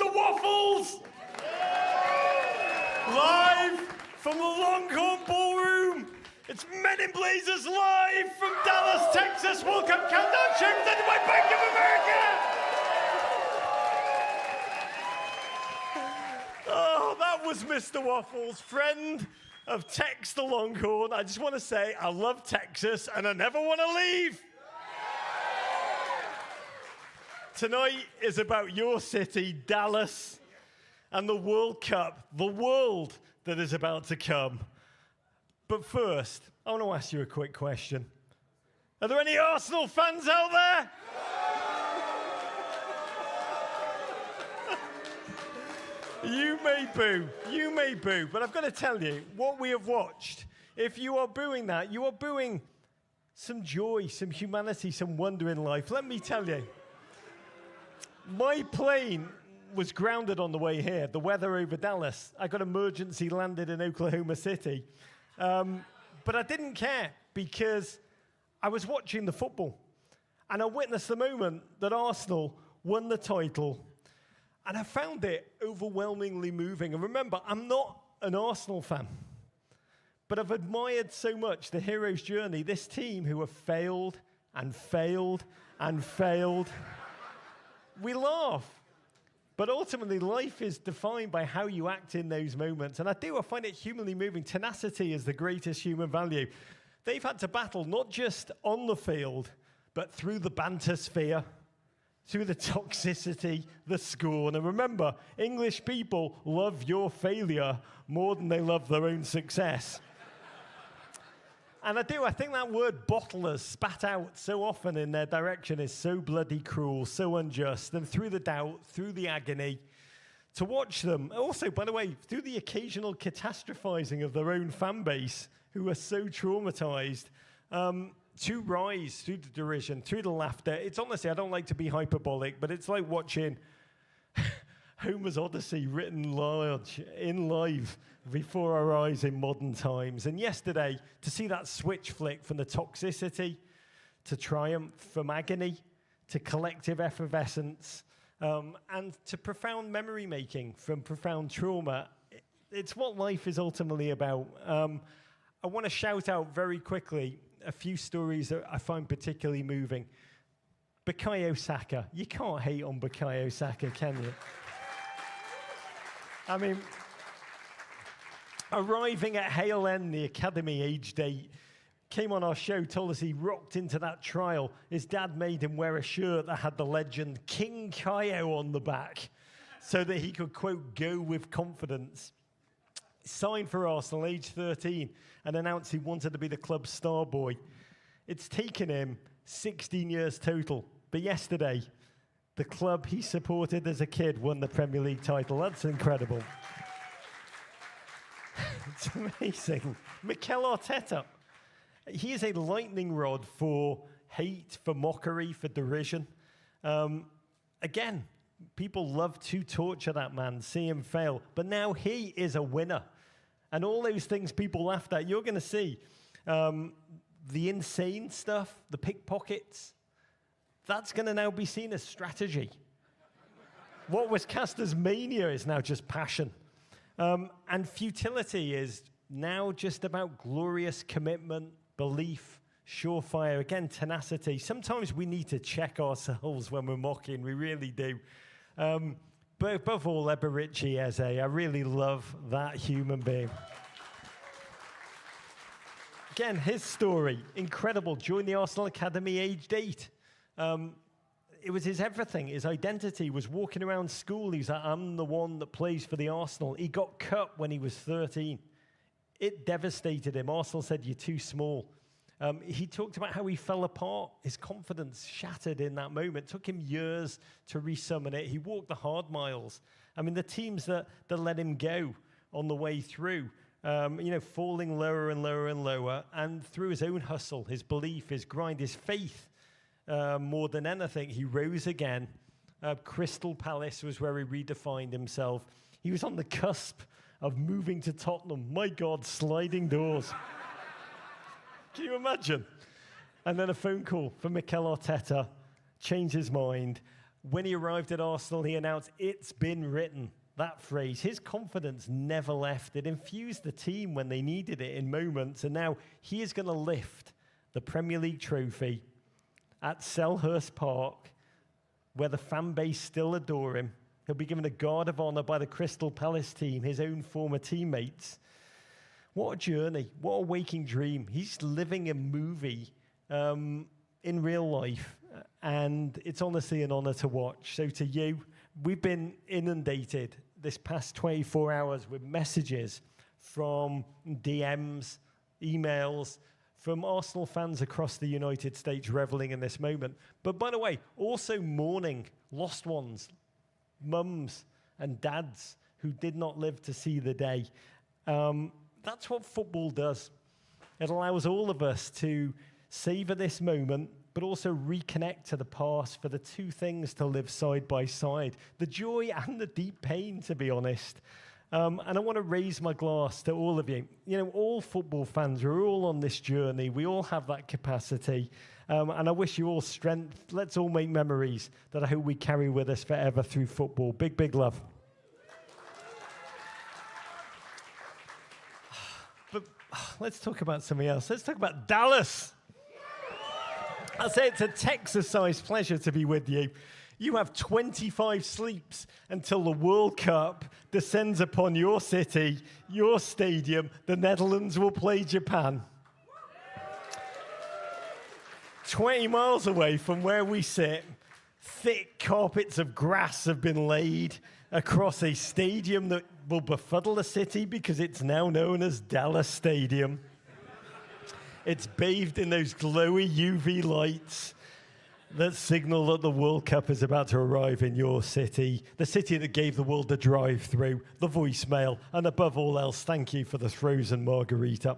Mr. Waffles! Live from the Longhorn Ballroom, it's Men in Blazers live from Dallas, Texas. World Cup countdown show presented by Bank of America! Oh, that was Mr. Waffles, friend of Tex the Longhorn. I just want to say I love Texas and I never want to leave. Tonight is about your city, Dallas, and the World Cup, the world that is about to come. But first, I want to ask you a quick question. Are there any Arsenal fans out there? You may boo, but I've got to tell you, what we have watched, if you are booing that, you are booing some joy, some humanity, some wonder in life. Let me tell you, my plane was grounded on the way here, the weather over Dallas. I got emergency landed in Oklahoma City. But I didn't care because I was watching the football and I witnessed the moment that Arsenal won the title. And I found it overwhelmingly moving. And remember, I'm not an Arsenal fan, but I've admired so much the hero's journey. This team who have failed and failed and failed. We laugh, but ultimately life is defined by how you act in those moments. And I find it humanly moving. Tenacity is the greatest human value. They've had to battle not just on the field, but through the banter sphere, through the toxicity, the scorn. And remember, English people love your failure more than they love their own success. And I think that word bottlers spat out so often in their direction is so bloody cruel, so unjust. And through the doubt, through the agony, to watch them, also, by the way, through the occasional catastrophizing of their own fan base, who are so traumatized, to rise through the derision, through the laughter. It's honestly, I don't like to be hyperbolic, but it's like watching Homer's Odyssey written large, in live, before our eyes in modern times. And yesterday, to see that switch flick from the toxicity to triumph, from agony to collective effervescence, and to profound memory making from profound trauma, it's what life is ultimately about. I want to shout out very quickly a few stories that I find particularly moving. Bukayo Saka. You can't hate on Bukayo Saka, can you? I mean, arriving at Hale End, the academy, aged 8, came on our show, told us he rocked into that trial. His dad made him wear a shirt that had the legend King Kayo on the back so that he could, quote, go with confidence. Signed for Arsenal, age 13, and announced he wanted to be the club's star boy. It's taken him 16 years total. But yesterday, the club he supported as a kid won the Premier League title. That's incredible. It's amazing. Mikel Arteta, he is a lightning rod for hate, for mockery, for derision. Again, people love to torture that man, see him fail. But now he is a winner. And all those things people laughed at, you're going to see the insane stuff, the pickpockets, that's going to now be seen as strategy. What was cast as mania is now just passion. And futility is now just about glorious commitment, belief, surefire, again, tenacity. Sometimes we need to check ourselves when we're mocking, we really do. But above all, Eberici Eze, I really love that human being. Again, his story, incredible. Joined the Arsenal Academy aged 8. It was his everything. His identity was walking around school. He's like, I'm the one that plays for the Arsenal. He got cut when he was 13. It devastated him. Arsenal said, you're too small. He talked about how he fell apart. His confidence shattered in that moment. It took him years to resummon it. He walked the hard miles. I mean, the teams that let him go on the way through, falling lower and lower and lower. And through his own hustle, his belief, his grind, his faith, more than anything, he rose again. Crystal Palace was where he redefined himself. He was on the cusp of moving to Tottenham. My God, sliding doors. Can you imagine? And then a phone call from Mikel Arteta, changed his mind, When he arrived at Arsenal, he announced, "It's been written." That phrase, his confidence never left. It infused the team when they needed it in moments. And now he is going to lift the Premier League trophy at Selhurst Park, where the fan base still adore him. He'll be given a guard of honor by the Crystal Palace team, his own former teammates. What a journey. What a waking dream. He's living a movie in real life. And it's honestly an honor to watch. So to you, we've been inundated this past 24 hours with messages from DMs, emails, from Arsenal fans across the United States reveling in this moment. But by the way, also mourning lost ones, mums and dads who did not live to see the day. That's what football does. It allows all of us to savor this moment, but also reconnect to the past for the two things to live side by side, the joy and the deep pain, to be honest. And I want to raise my glass to all of you. You know, all football fans, we're all on this journey. We all have that capacity. And I wish you all strength. Let's all make memories that I hope we carry with us forever through football. Big, big love. But let's talk about something else. Let's talk about Dallas. I say it's a Texas-sized pleasure to be with you. You have 25 sleeps until the World Cup descends upon your city, your stadium. The Netherlands will play Japan. 20 miles away from where we sit, thick carpets of grass have been laid across a stadium that will befuddle the city because it's now known as Dallas Stadium. It's bathed in those glowy UV lights that signal that the World Cup is about to arrive in your city, the city that gave the world the drive-through, the voicemail, and above all else, thank you for the frozen margarita.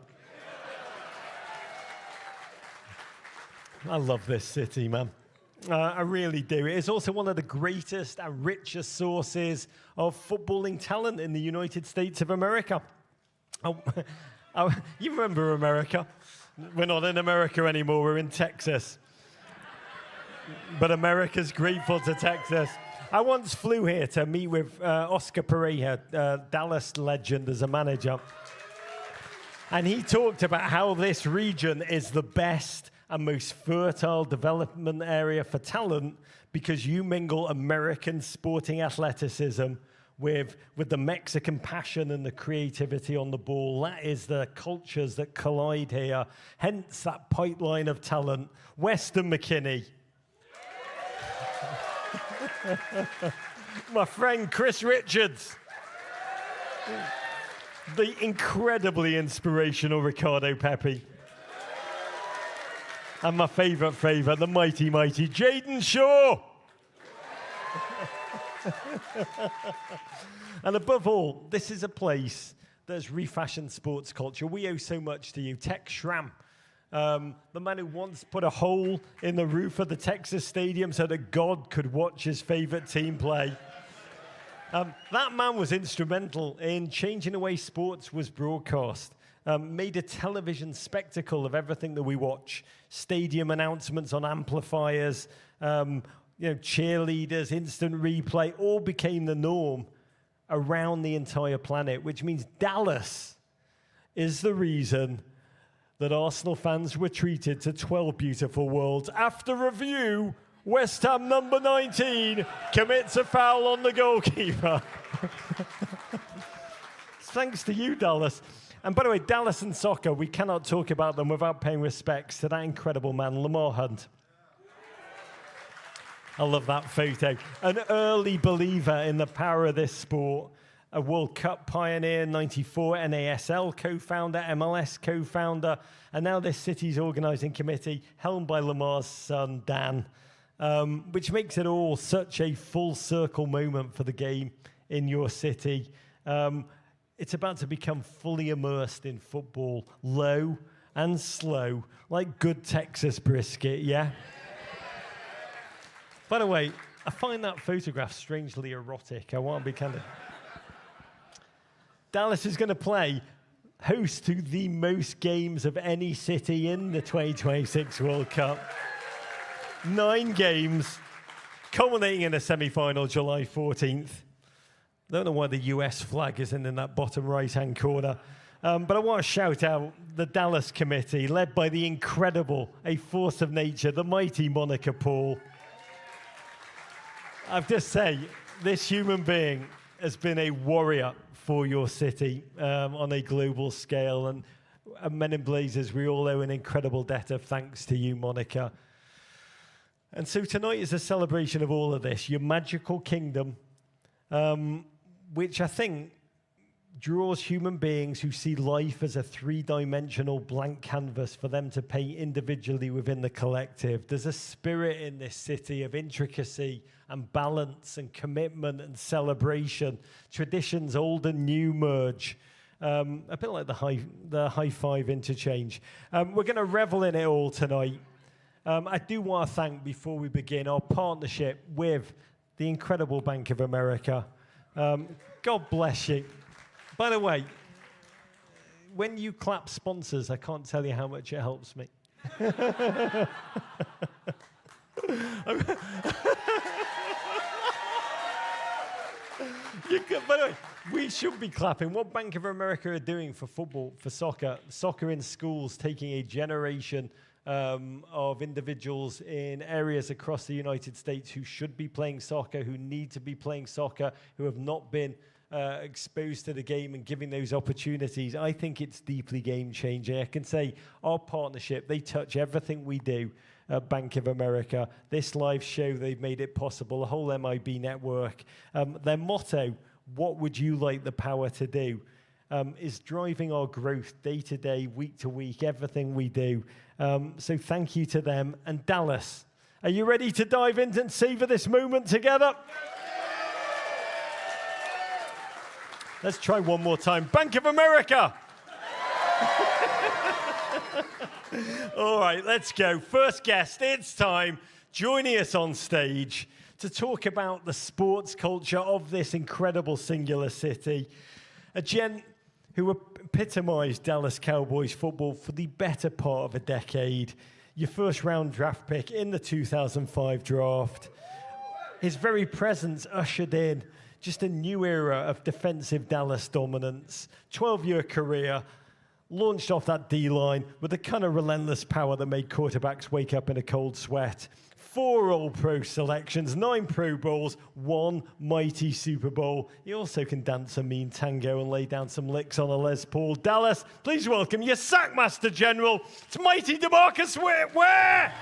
I love this city, man. I really do. It is also one of the greatest and richest sources of footballing talent in the United States of America. You remember America? We're not in America anymore, we're in Texas. But America's grateful to Texas. I once flew here to meet with Oscar Pereira, Dallas legend as a manager. And he talked about how this region is the best and most fertile development area for talent because you mingle American sporting athleticism with the Mexican passion and the creativity on the ball. That is the cultures that collide here. Hence that pipeline of talent. Weston McKinney. My friend Chris Richards. The incredibly inspirational Ricardo Pepi. And my favourite, the mighty Jaden Shaw. And above all, this is a place that has refashioned sports culture. We owe so much to you. Tex Schramm, the man who once put a hole in the roof of the Texas Stadium so that God could watch his favourite team play. That man was instrumental in changing the way sports was broadcast. Made a television spectacle of everything that we watch. Stadium announcements on amplifiers, cheerleaders, instant replay, all became the norm around the entire planet, which means Dallas is the reason that Arsenal fans were treated to 12 beautiful worlds. After review, West Ham number 19 commits a foul on the goalkeeper. Thanks to you, Dallas. And by the way, Dallas and soccer, we cannot talk about them without paying respects to that incredible man, Lamar Hunt. I love that photo. An early believer in the power of this sport. A World Cup pioneer, 94, NASL co-founder, MLS co-founder, and now this city's organising committee, helmed by Lamar's son, Dan, which makes it all such a full circle moment for the game in your city. It's about to become fully immersed in football, low and slow, like good Texas brisket, yeah? By the way, I find that photograph strangely erotic. I want to be candid. Dallas is going to play host to the most games of any city in the 2026 World Cup. 9 games, culminating in a semi-final July 14th. I don't know why the US flag isn't in that bottom right-hand corner. But I want to shout out the Dallas committee, led by the incredible, a force of nature, the mighty Monica Paul. I have to say, this human being has been a warrior for your city on a global scale. And Men in Blazers, we all owe an incredible debt of thanks to you, Monica. And so tonight is a celebration of all of this, your magical kingdom, which I think draws human beings who see life as a three-dimensional blank canvas for them to paint individually within the collective. There's a spirit in this city of intricacy and balance and commitment and celebration. Traditions old and new merge. A bit like the high five interchange. We're going to revel in it all tonight. I do want to thank, before we begin, our partnership with the incredible Bank of America. God bless you. By the way, when you clap sponsors, I can't tell you how much it helps me. By the way, we should be clapping. What Bank of America are doing for football, for soccer in schools, taking a generation of individuals in areas across the United States who should be playing soccer, who need to be playing soccer, who have not been exposed to the game, and giving those opportunities. I think it's deeply game-changing. I can say our partnership, they touch everything we do at Bank of America. This live show, they've made it possible, the whole MIB network. Their motto, what would you like the power to do, is driving our growth day to day, week to week, everything we do. So thank you to them. And Dallas, are you ready to dive in and savor this moment together? Let's try one more time. Bank of America. All right, let's go. First guest, it's time. Joining us on stage to talk about the sports culture of this incredible singular city. A gent who epitomized Dallas Cowboys football for the better part of a decade. Your first round draft pick in the 2005 draft. His very presence ushered in just a new era of defensive Dallas dominance. 12-year career, launched off that D-line with the kind of relentless power that made quarterbacks wake up in a cold sweat. 4 All-Pro selections, 9 Pro Bowls, 1 mighty Super Bowl. He also can dance a mean tango and lay down some licks on a Les Paul. Dallas, please welcome your Sackmaster General. It's mighty Demarcus Ware!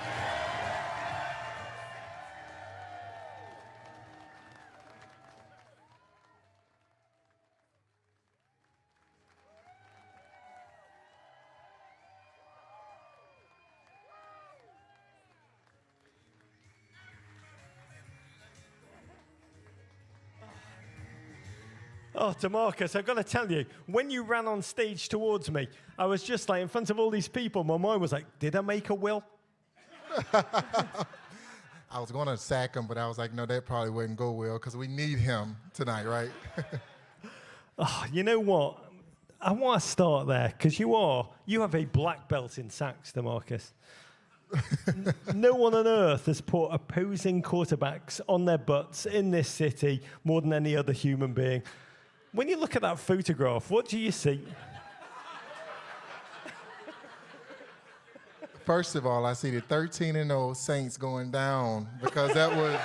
Oh, Demarcus, I've got to tell you, when you ran on stage towards me, I was just like, in front of all these people, my mind was like, did I make a will? I was going to sack him, but I was like, no, that probably wouldn't go well because we need him tonight, right? Oh, you know what? I want to start there because you have a black belt in sacks, Demarcus. No one on earth has put opposing quarterbacks on their butts in this city more than any other human being. When you look at that photograph, what do you see? First of all, I see the 13-0 Saints going down because that was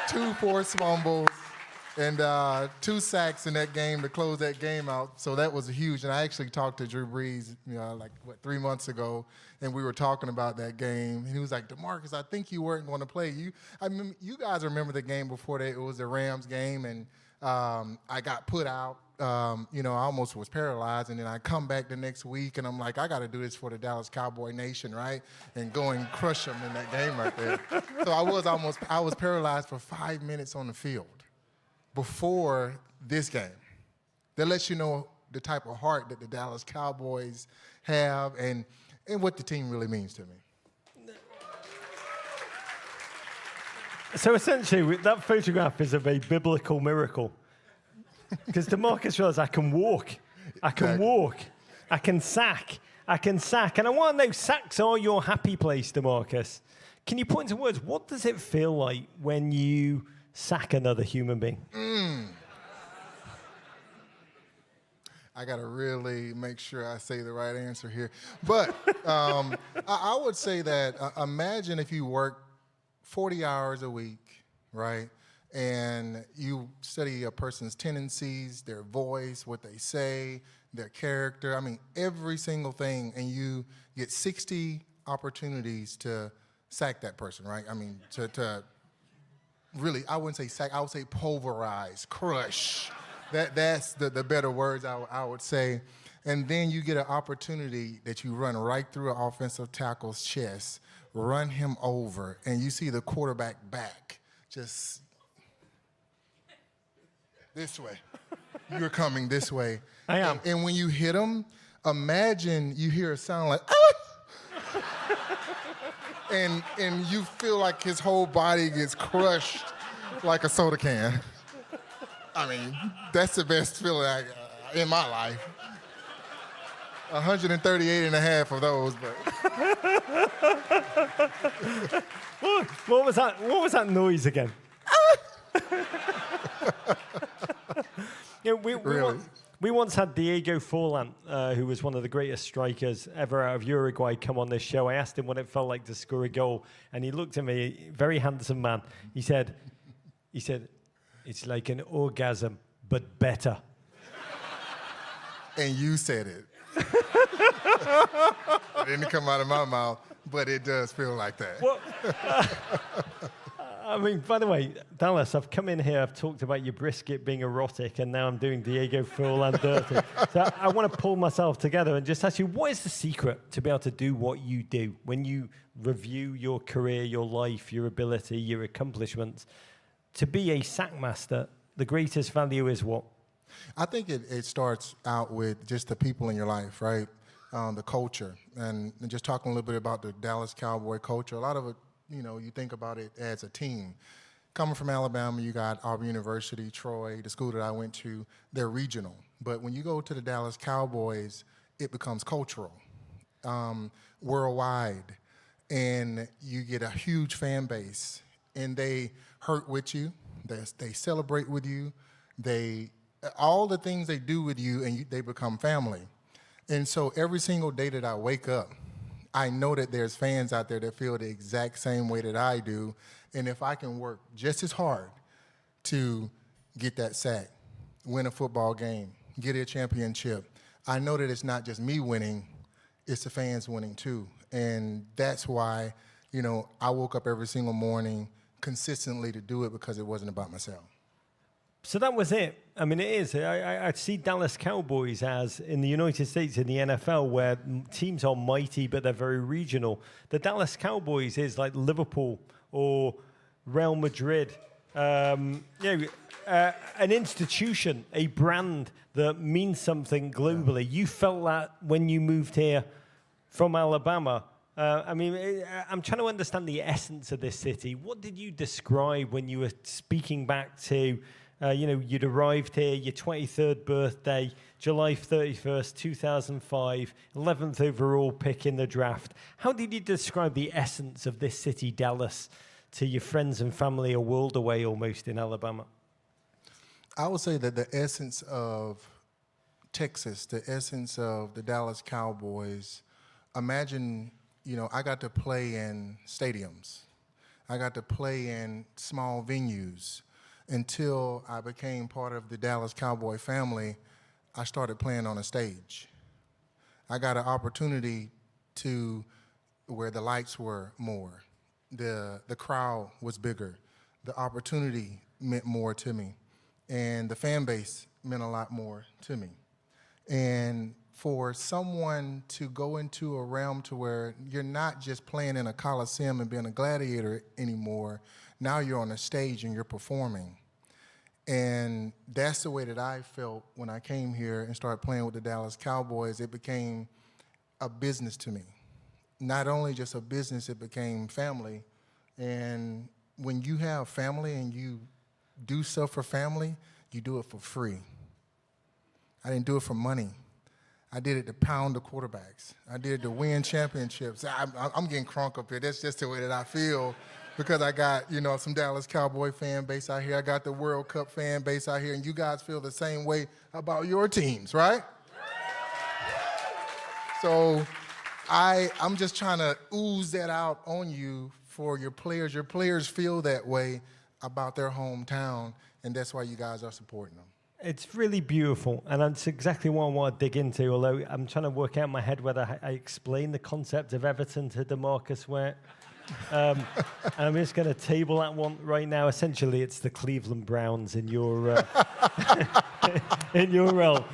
2 forced fumbles and 2 sacks in that game to close that game out. So that was huge. And I actually talked to Drew Brees, 3 months ago, and we were talking about that game. And he was like, Demarcus, I think you weren't going to play. You guys remember the game before that? It was the Rams game, and I got put out. I almost was paralyzed, and then I come back the next week, and I'm like, I got to do this for the Dallas Cowboy Nation, right? And go and crush them in that game right there. So I was paralyzed for 5 minutes on the field before this game. That lets you know the type of heart that the Dallas Cowboys have and what the team really means to me. So essentially, that photograph is of a biblical miracle. Because Demarcus realized, I can walk, I can sack. And I want to know, sacks are your happy place, Demarcus. Can you put into words, what does it feel like when you sack another human being? I got to really make sure I say the right answer here. But I would say that imagine if you work 40 hours a week, right? And you study a person's tendencies, their voice, what they say, their character. I mean, every single thing. And you get 60 opportunities to sack that person, right? I mean, to really, I wouldn't say sack, I would say pulverize, crush. That's the better words I would say. And then you get an opportunity that you run right through an offensive tackle's chest, run him over, and you see the quarterback back just this way. You're coming this way. I am. And when you hit him, imagine you hear a sound like, ah! and you feel like his whole body gets crushed like a soda can. I mean, that's the best feeling in my life. 138 and a half of those, but. What was that? What was that noise again? We once had Diego Forlan, who was one of the greatest strikers ever out of Uruguay, come on this show. I asked him what it felt like to score a goal, and he looked at me, very handsome man. He said, it's like an orgasm, but better. And you said it. It didn't come out of my mouth, but it does feel like that. Well, I mean, by the way, Dallas, I've come in here, I've talked about your brisket being erotic, and now I'm doing Diego Forlan dirty. So I want to pull myself together and just ask you, what is the secret to be able to do what you do? When you review your career, your life, your ability, your accomplishments, to be a sack master, the greatest value is what? I think it starts out with just the people in your life, right? The culture. And just talking a little bit about the Dallas Cowboy culture, a lot of it, you think about it as a team. Coming from Alabama, you got Aubrey University, Troy, the school that I went to, they're regional. But when you go to the Dallas Cowboys, it becomes cultural, worldwide. And you get a huge fan base. And they hurt with you. They celebrate with you. All the things they do with you, and they become family. And so every single day that I wake up, I know that there's fans out there that feel the exact same way that I do. And if I can work just as hard to get that sack, win a football game, get a championship, I know that it's not just me winning, it's the fans winning too. And that's why, I woke up every single morning consistently to do it, because it wasn't about myself. So that was it. I mean, it is. I see Dallas Cowboys as, in the United States, in the NFL, where teams are mighty, but they're very regional. The Dallas Cowboys is like Liverpool or Real Madrid. An institution, a brand that means something globally. Yeah. You felt that when you moved here from Alabama. I'm trying to understand the essence of this city. What did you describe when you were speaking back to... you'd arrived here, your 23rd birthday, July 31st, 2005, 11th overall pick in the draft. How did you describe the essence of this city, Dallas, to your friends and family a world away almost in Alabama? I would say that the essence of Texas, the essence of the Dallas Cowboys, imagine, I got to play in stadiums. I got to play in small venues. Until I became part of the Dallas Cowboy family, I started playing on a stage. I got an opportunity to where the lights were more, the crowd was bigger, the opportunity meant more to me, and the fan base meant a lot more to me. And for someone to go into a realm to where you're not just playing in a coliseum and being a gladiator anymore, now you're on a stage and you're performing. And that's the way that I felt when I came here and started playing with the Dallas Cowboys. It became a business to me. Not only just a business, it became family. And when you have family and you do stuff for family, you do it for free. I didn't do it for money. I did it to pound the quarterbacks. I did it to win championships. I'm getting crunk up here. That's just the way that I feel because I got, some Dallas Cowboy fan base out here. I got the World Cup fan base out here, and you guys feel the same way about your teams, right? So I'm just trying to ooze that out on you for your players. Your players feel that way about their hometown, and that's why you guys are supporting them. It's really beautiful, and that's exactly what I want to dig into, although I'm trying to work out in my head whether I explain the concept of Everton to Demarcus Ware. And I'm just going to table that one right now. Essentially, it's the Cleveland Browns in your in your role.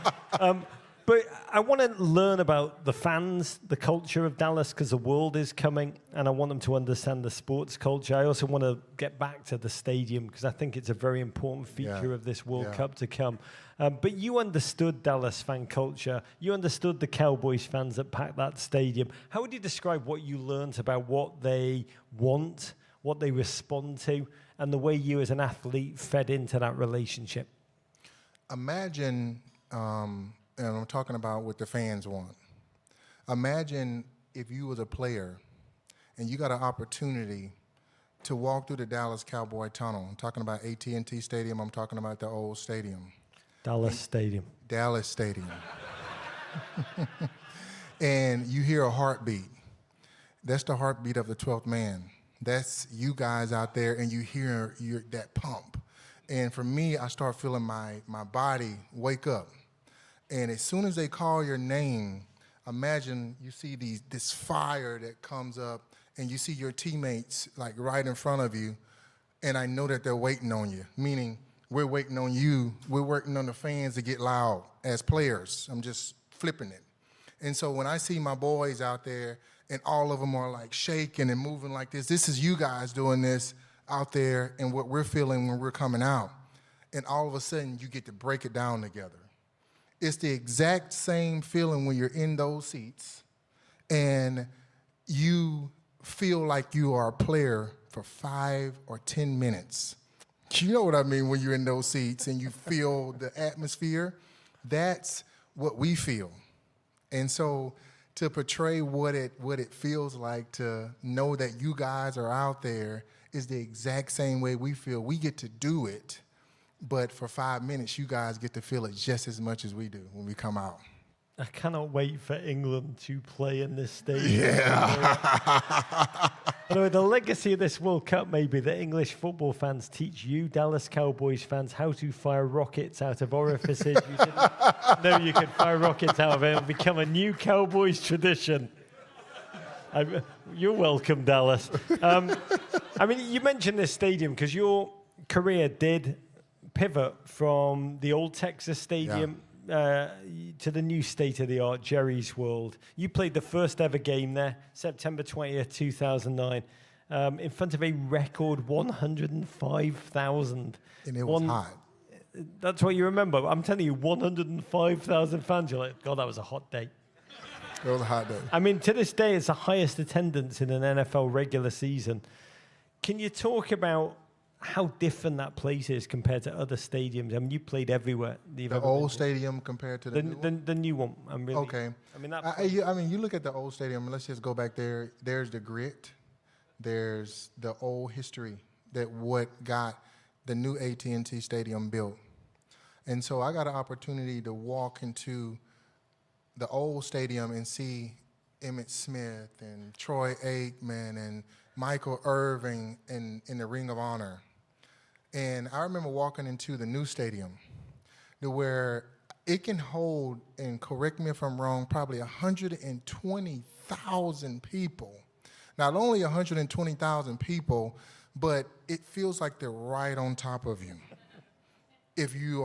But I want to learn about the fans, the culture of Dallas, because the world is coming, and I want them to understand the sports culture. I also want to get back to the stadium, because I think it's a very important feature of this World Cup to come. But you understood Dallas fan culture. You understood the Cowboys fans that packed that stadium. How would you describe what you learned about what they want, what they respond to, and the way you as an athlete fed into that relationship? Imagine... and I'm talking about what the fans want. Imagine if you was a player and you got an opportunity to walk through the Dallas Cowboy Tunnel. I'm talking about AT&T Stadium. I'm talking about the old stadium. Dallas Stadium. Dallas Stadium. And you hear a heartbeat. That's the heartbeat of the 12th man. That's you guys out there, and you hear that pump. And for me, I start feeling my body wake up. And as soon as they call your name, imagine you see this fire that comes up, and you see your teammates like right in front of you, and I know that they're waiting on you, meaning we're waiting on you. We're waiting on the fans to get loud as players. I'm just flipping it. And so when I see my boys out there, and all of them are like shaking and moving like this is you guys doing this out there and what we're feeling when we're coming out. And all of a sudden, you get to break it down together. It's the exact same feeling when you're in those seats and you feel like you are a player for 5 or 10 minutes. You know what I mean when you're in those seats and you feel the atmosphere? That's what we feel. And so to portray what it feels like to know that you guys are out there is the exact same way we feel. We get to do it. But for 5 minutes, you guys get to feel it just as much as we do when we come out. I cannot wait for England to play in this stadium. Yeah. Anyway, the legacy of this World Cup may be that English football fans teach you, Dallas Cowboys fans, how to fire rockets out of orifices you didn't know you could fire rockets out of. It will become a new Cowboys tradition. You're welcome, Dallas. I mean, you mentioned this stadium because your career did pivot from the old Texas Stadium to the new state-of-the-art Jerry's World. You played the first ever game there, September 20th, 2009, in front of a record 105,000. And it was hot. That's what you remember. I'm telling you, 105,000 fans. You're like, God, that was a hot day. It was a hot day. I mean, to this day, it's the highest attendance in an NFL regular season. Can you talk about how different that place is compared to other stadiums? I mean, you played everywhere. The old stadium compared to the new one? The new one. I'm really, okay. I mean, you look at the old stadium, let's just go back there. There's the grit. There's the old history that what got the new AT&T Stadium built. And so I got an opportunity to walk into the old stadium and see Emmitt Smith and Troy Aikman and Michael Irving in the Ring of Honor. And I remember walking into the new stadium to where it can hold, and correct me if I'm wrong, probably 120,000 people. Not only 120,000 people, but it feels like they're right on top of you. If you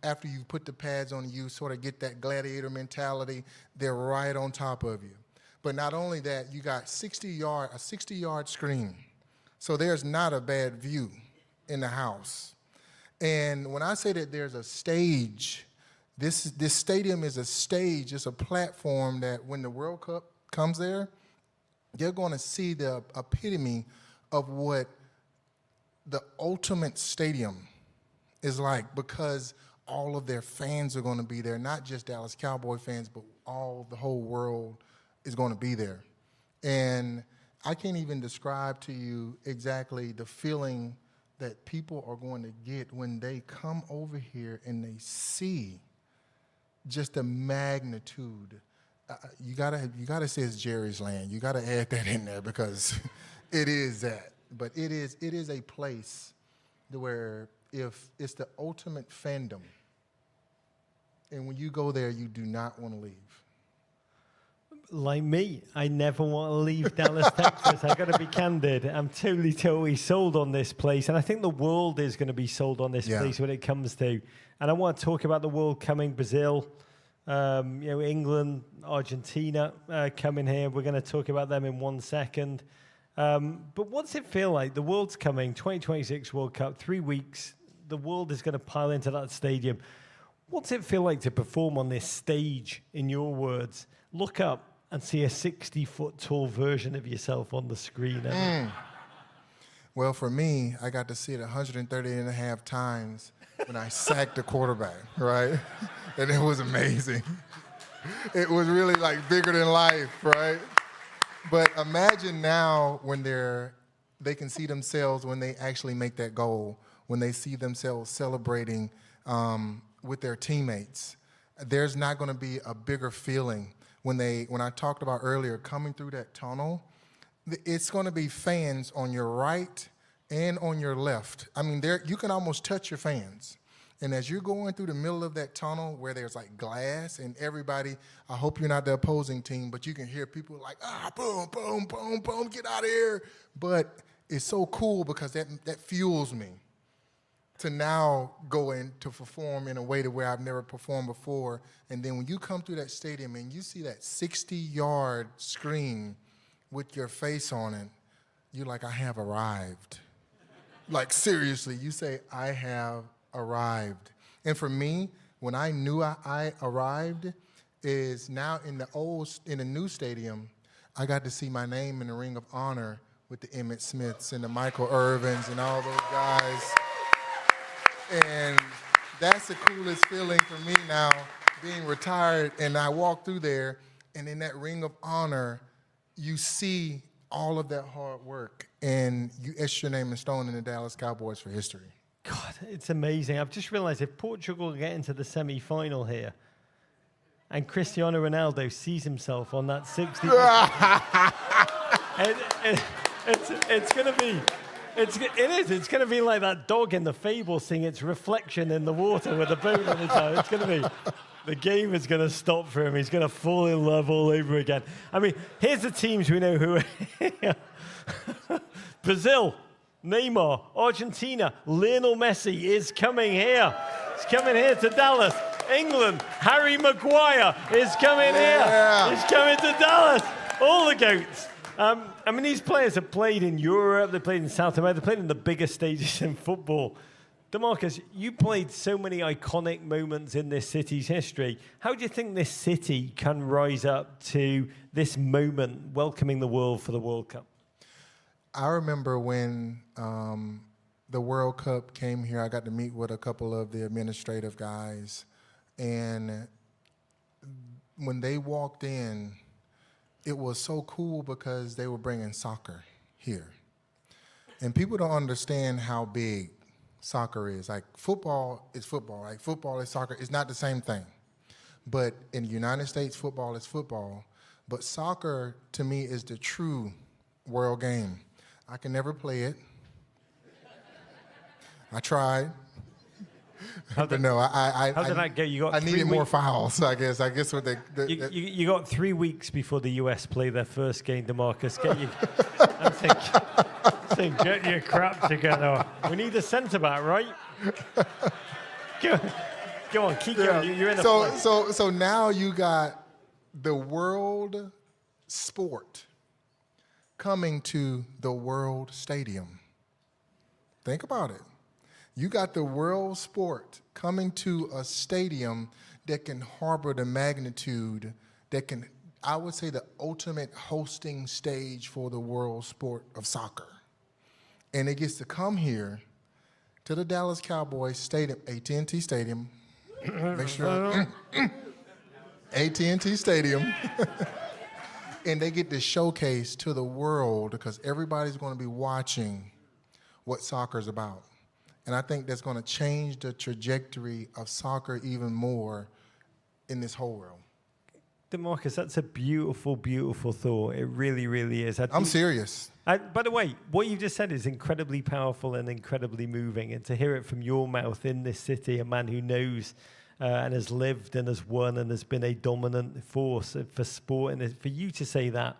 after you put the pads on, you sort of get that gladiator mentality, they're right on top of you. But not only that, you got a 60-yard screen. So there's not a bad view in the house. And when I say that there's a stage, this stadium is a stage, it's a platform that when the World Cup comes there, you're going to see the epitome of what the ultimate stadium is like, because all of their fans are going to be there, not just Dallas Cowboy fans, but the whole world is going to be there. And I can't even describe to you exactly the feeling that people are going to get when they come over here and they see just the magnitude. You gotta say it's Jerry's land. You gotta add that in there because it is that. But it is a place where if it's the ultimate fandom, and when you go there, you do not want to leave. Like me, I never want to leave Dallas, Texas. I got to be candid. I'm totally sold on this place, and I think the world is going to be sold on this place when it comes to. And I want to talk about the world coming, Brazil, England, Argentina coming here. We're going to talk about them in 1 second. But what's it feel like? The world's coming, 2026 World Cup, 3 weeks. The world is going to pile into that stadium. What's it feel like to perform on this stage, in your words? Look up and see a 60-foot tall version of yourself on the screen. Well, for me, I got to see it 130 and a half times when I sacked the quarterback, right? And it was amazing. It was really like bigger than life, right? But imagine now when they can see themselves when they actually make that goal, when they see themselves celebrating with their teammates. There's not going to be a bigger feeling. When I talked about earlier, coming through that tunnel, it's going to be fans on your right and on your left. I mean, you can almost touch your fans. And as you're going through the middle of that tunnel where there's like glass and everybody, I hope you're not the opposing team, but you can hear people like, boom, boom, boom, boom, get out of here. But it's so cool because that fuels me to now go in to perform in a way to where I've never performed before. And then when you come through that stadium and you see that 60-yard screen with your face on it, you're like, I have arrived. Like, seriously, you say, I have arrived. And for me, when I knew I arrived, is now in the new stadium, I got to see my name in the Ring of Honor with the Emmitt Smiths and the Michael Irvins and all those guys. And that's the coolest feeling for me now, being retired. And I walk through there, and in that Ring of Honor, you see all of that hard work, and you etch your name in stone in the Dallas Cowboys for history. God, it's amazing. I've just realized if Portugal get into the semi-final here, and Cristiano Ronaldo sees himself on that 60, it's going to be. It's going to be like that dog in the fable seeing its reflection in the water with a bone in its eye. It's going to be, the game is going to stop for him. He's going to fall in love all over again. I mean, here's the teams we know who are here. Brazil, Neymar, Argentina, Lionel Messi is coming here. He's coming here to Dallas. England, Harry Maguire is coming here. He's coming to Dallas. All the GOATs. I mean, these players have played in Europe, they've played in South America, they've played in the biggest stages in football. Demarcus, you played so many iconic moments in this city's history. How do you think this city can rise up to this moment, welcoming the world for the World Cup? I remember when the World Cup came here, I got to meet with a couple of the administrative guys. And when they walked in, it was so cool because they were bringing soccer here. And people don't understand how big soccer is. Like, football is football, right? Football is soccer. It's not the same thing. But in the United States, football is football. But soccer, to me, is the true world game. I can never play it. I tried. But no, how did that go? You got I needed more fouls, I guess. I guess what you got 3 weeks before the US play their first game, Demarcus. Get your crap together. We need a centre back, right? Go on, keep going. You're in a play. So now you got the world sport coming to the World Stadium. Think about it. You got the world sport coming to a stadium that can harbor the magnitude, that can, I would say, the ultimate hosting stage for the world sport of soccer. And it gets to come here to the Dallas Cowboys Stadium, AT&T Stadium, Make sure. AT&T Stadium. And they get to showcase to the world because everybody's going to be watching what soccer's about. And I think that's going to change the trajectory of soccer even more in this whole world. Demarcus, that's a beautiful, beautiful thought. It really, really is. I'm serious. By the way, what you just said is incredibly powerful and incredibly moving. And to hear it from your mouth in this city, a man who knows and has lived and has won and has been a dominant force for sport, and for you to say that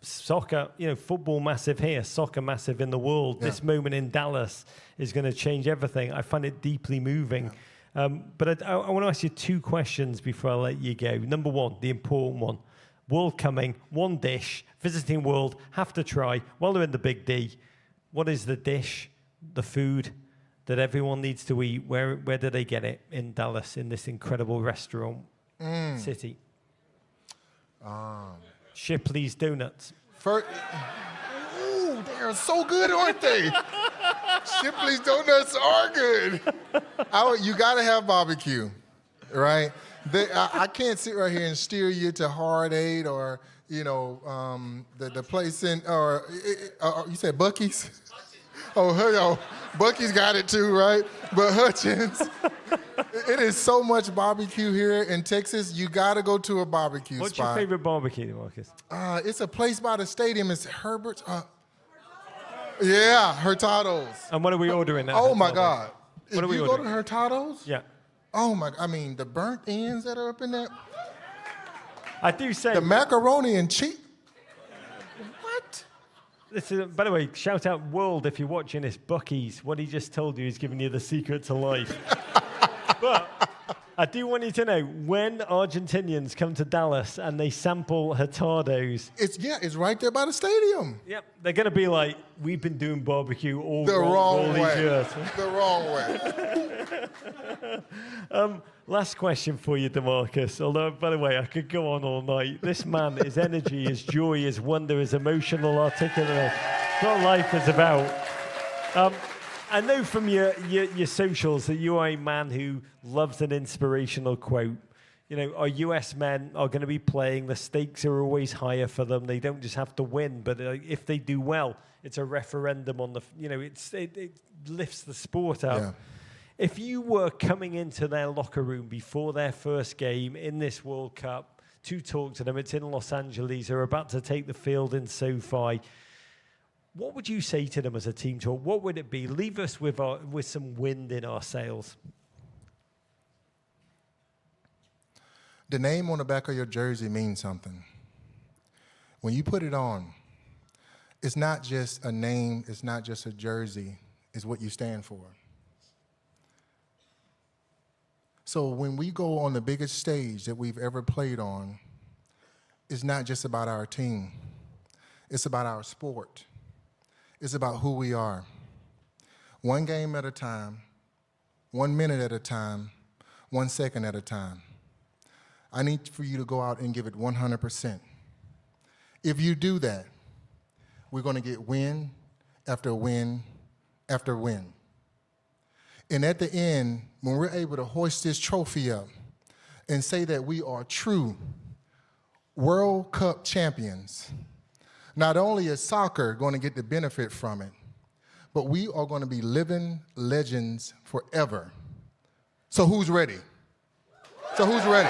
soccer, football massive here, soccer massive in the world, this moment in Dallas is going to change everything. I find it deeply moving. Yeah. But I want to ask you two questions before I let you go. Number one, the important one. World coming, one dish, visiting world, have to try while they're in the Big D. What is the dish, the food that everyone needs to eat? Where do they get it in Dallas, in this incredible restaurant city? Shipley's Donuts. Ooh, they are so good, aren't they? Shipley's Donuts are good. You got to have barbecue, right? I can't sit right here and steer you to Hard Eight or, the place in, or you said Buc-ee's? Oh, Buc-ee's got it too, right? But Hutchins, it is so much barbecue here in Texas. You got to go to a barbecue spot. What's your favorite barbecue, Marcus? It's a place by the stadium. It's Herbert's. Yeah, Hurtado's. And what are we ordering now? Oh, my God. What are we ordering? Go to Hurtado's? Yeah. Oh, my, the burnt ends that are up in there. I do say. The macaroni and cheese. What? This is, by the way, shout out World if you're watching this. Buc-ee's. What he just told you is giving you the secret to life. But I do want you to know, when Argentinians come to Dallas and they sample Hurtado's. It's right there by the stadium. Yep, they're going to be like, we've been doing barbecue all the wrong these way. years. The wrong way. Last question for you, Demarcus. Although, by the way, I could go on all night. This man, his energy, his joy, his wonder, his emotional articulate. What life is about. I know from your socials that you are a man who loves an inspirational quote. Our US men are going to be playing. The stakes are always higher for them. They don't just have to win, but if they do well, it's a referendum on the. It lifts the sport up. Yeah. If you were coming into their locker room before their first game in this World Cup to talk to them, it's in Los Angeles. They're about to take the field in SoFi. What would you say to them as a team talk? What would it be? Leave us with some wind in our sails. The name on the back of your jersey means something. When you put it on, it's not just a name, it's not just a jersey, it's what you stand for. So when we go on the biggest stage that we've ever played on, it's not just about our team. It's about our sport. It's about who we are. One game at a time, 1 minute at a time, 1 second at a time. I need for you to go out and give it 100%. If you do that, we're going to get win after win after win. And at the end, when we're able to hoist this trophy up and say that we are true World Cup champions, not only is soccer going to get the benefit from it, but we are going to be living legends forever. So who's ready? So who's ready?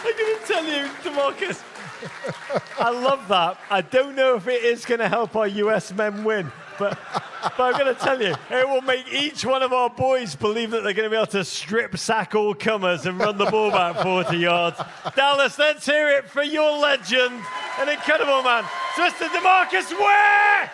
I'm going to tell you, Demarcus, I love that. I don't know if it is going to help our US men win, but I'm going to tell you, it will make each one of our boys believe that they're going to be able to strip sack all comers and run the ball back 40 yards. Dallas, let's hear it for your legend, an incredible man, Mr. Demarcus Ware!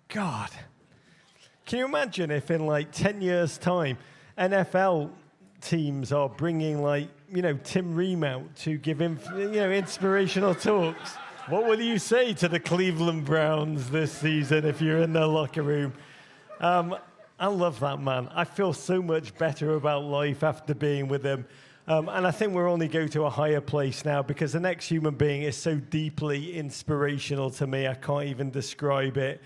God, can you imagine if in like 10 years' time, NFL teams are bringing, like, Tim Ream out to give him, inspirational talks. What will you say to the Cleveland Browns this season if you're in their locker room? I love that man. I feel so much better about life after being with him. And I think we'll only go to a higher place now because the next human being is so deeply inspirational to me, I can't even describe it.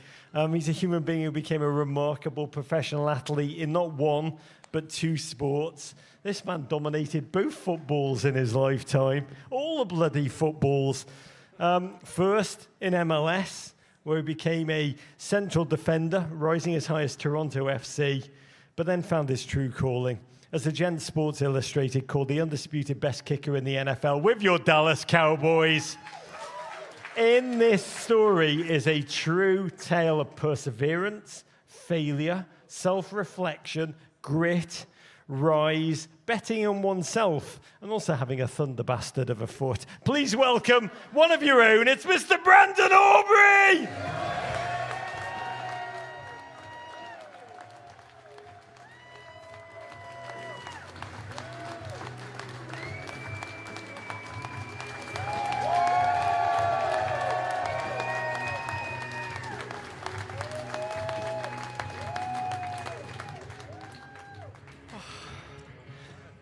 He's a human being who became a remarkable professional athlete in not one, but 2 sports. This man dominated both footballs in his lifetime, all the bloody footballs. First in MLS, where he became a central defender, rising as high as Toronto FC, but then found his true calling as the Gent Sports Illustrated called the undisputed best kicker in the NFL with your Dallas Cowboys. In this story is a true tale of perseverance, failure, self-reflection, grit, rise, betting on oneself, and also having a thunder bastard of a foot. Please welcome one of your own. It's Mr. Brandon Aubrey!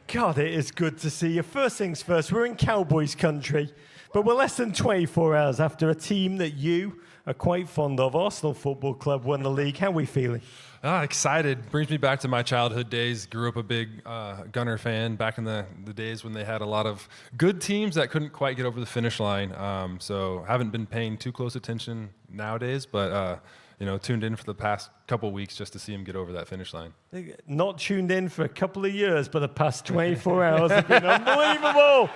God, it is good to see you. First things first, we're in Cowboys country, but we're less than 24 hours after a team that you are quite fond of, Arsenal Football Club, won the league. How are we feeling? Excited. Brings me back to my childhood days. Grew up a big Gunner fan back in the days when they had a lot of good teams that couldn't quite get over the finish line. So haven't been paying too close attention nowadays, but tuned in for the past couple weeks just to see him get over that finish line. Not tuned in for a couple of years, but the past 24 hours have been unbelievable.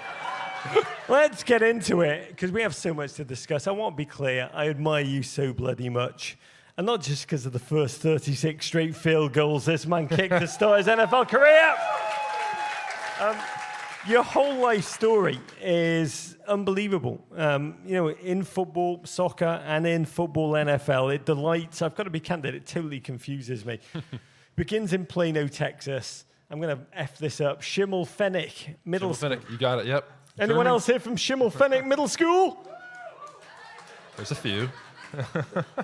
Let's get into it, because we have so much to discuss. I want to be clear, I admire you so bloody much. And not just because of the first 36 straight field goals this man kicked to start his NFL career. Your whole life story is unbelievable. In football, soccer, and in football NFL, it delights. I've got to be candid, it totally confuses me. Begins in Plano, Texas. I'm going to F this up. Schimmelpfennig Middle School. You got it, yep. Anyone else here from Schimmelpfennig Middle School? There's a few.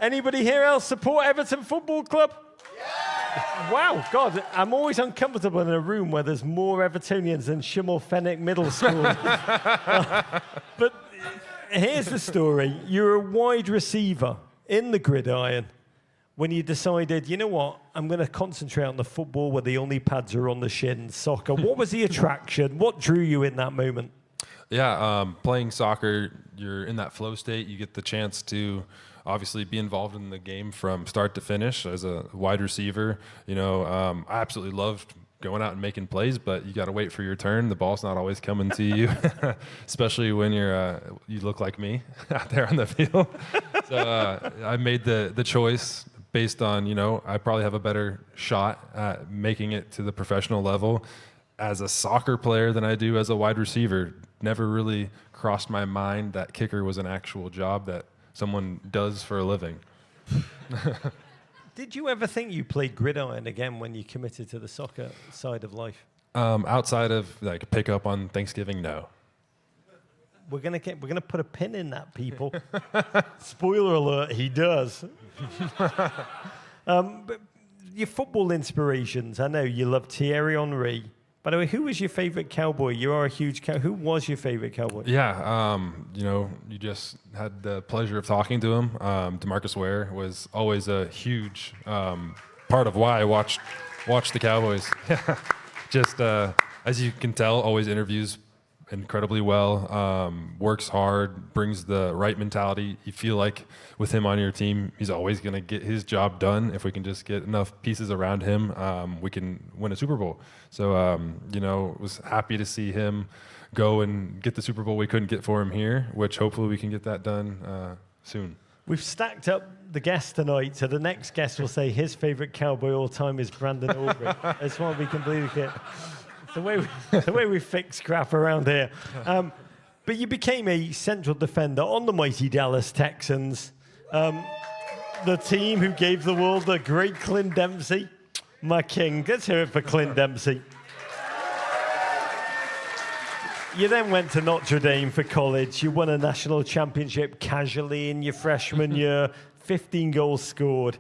Anybody here else support Everton Football Club? Yeah! Wow, God, I'm always uncomfortable in a room where there's more Evertonians than Schimmelpfennig Middle School. But here's the story. You're a wide receiver in the gridiron when you decided, you know what, I'm going to concentrate on the football where the only pads are on the shins, soccer. What was the attraction? What drew you in that moment? Yeah, playing soccer, you're in that flow state. You get the chance to obviously be involved in the game from start to finish as a wide receiver. I absolutely loved going out and making plays, but you got to wait for your turn. The ball's not always coming to you, especially when you look like me out there on the field. So I made the choice based on, I probably have a better shot at making it to the professional level as a soccer player than I do as a wide receiver. Never really crossed my mind that kicker was an actual job that someone does for a living. Did you ever think you played gridiron again when you committed to the soccer side of life? Outside of like pick up on Thanksgiving, no. We're gonna put a pin in that, people. Spoiler alert: he does. But your football inspirations. I know you love Thierry Henry. By the way, who was your favorite Cowboy? You are a huge Who was your favorite Cowboy? Yeah, you just had the pleasure of talking to him. Demarcus Ware was always a huge part of why I watched the Cowboys. Just as you can tell, always interviews incredibly well, works hard, brings the right mentality. You feel like with him on your team, he's always going to get his job done. If we can just get enough pieces around him, we can win a Super Bowl. So, was happy to see him go and get the Super Bowl we couldn't get for him here, which hopefully we can get that done soon. We've stacked up the guests tonight, so the next guest will say his favorite Cowboy all time is Brandon Aubrey. I just want to be completely clear. The way we fix crap around here. But you became a central defender on the mighty Dallas Texans, the team who gave the world the great Clint Dempsey, my king. Let's hear it for Clint Dempsey. You then went to Notre Dame for college. You won a national championship casually in your freshman year. 15 goals scored. I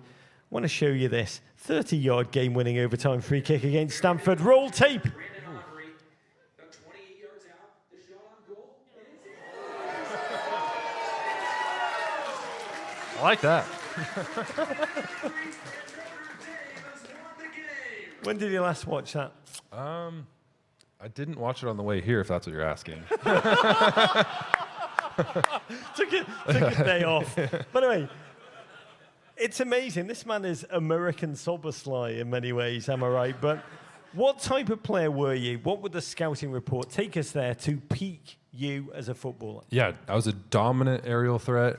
want to show you this. 30-yard game-winning overtime free kick against Stanford. Roll tape. Aubrey, about 28 yards out, the shot on goal, I like that. When did you last watch that? I didn't watch it on the way here, if that's what you're asking. Took a day off. By the way, it's amazing. This man is American Soboslai in many ways, am I right? But what type of player were you? What would the scouting report take us there to peak you as a footballer? Yeah, I was a dominant aerial threat.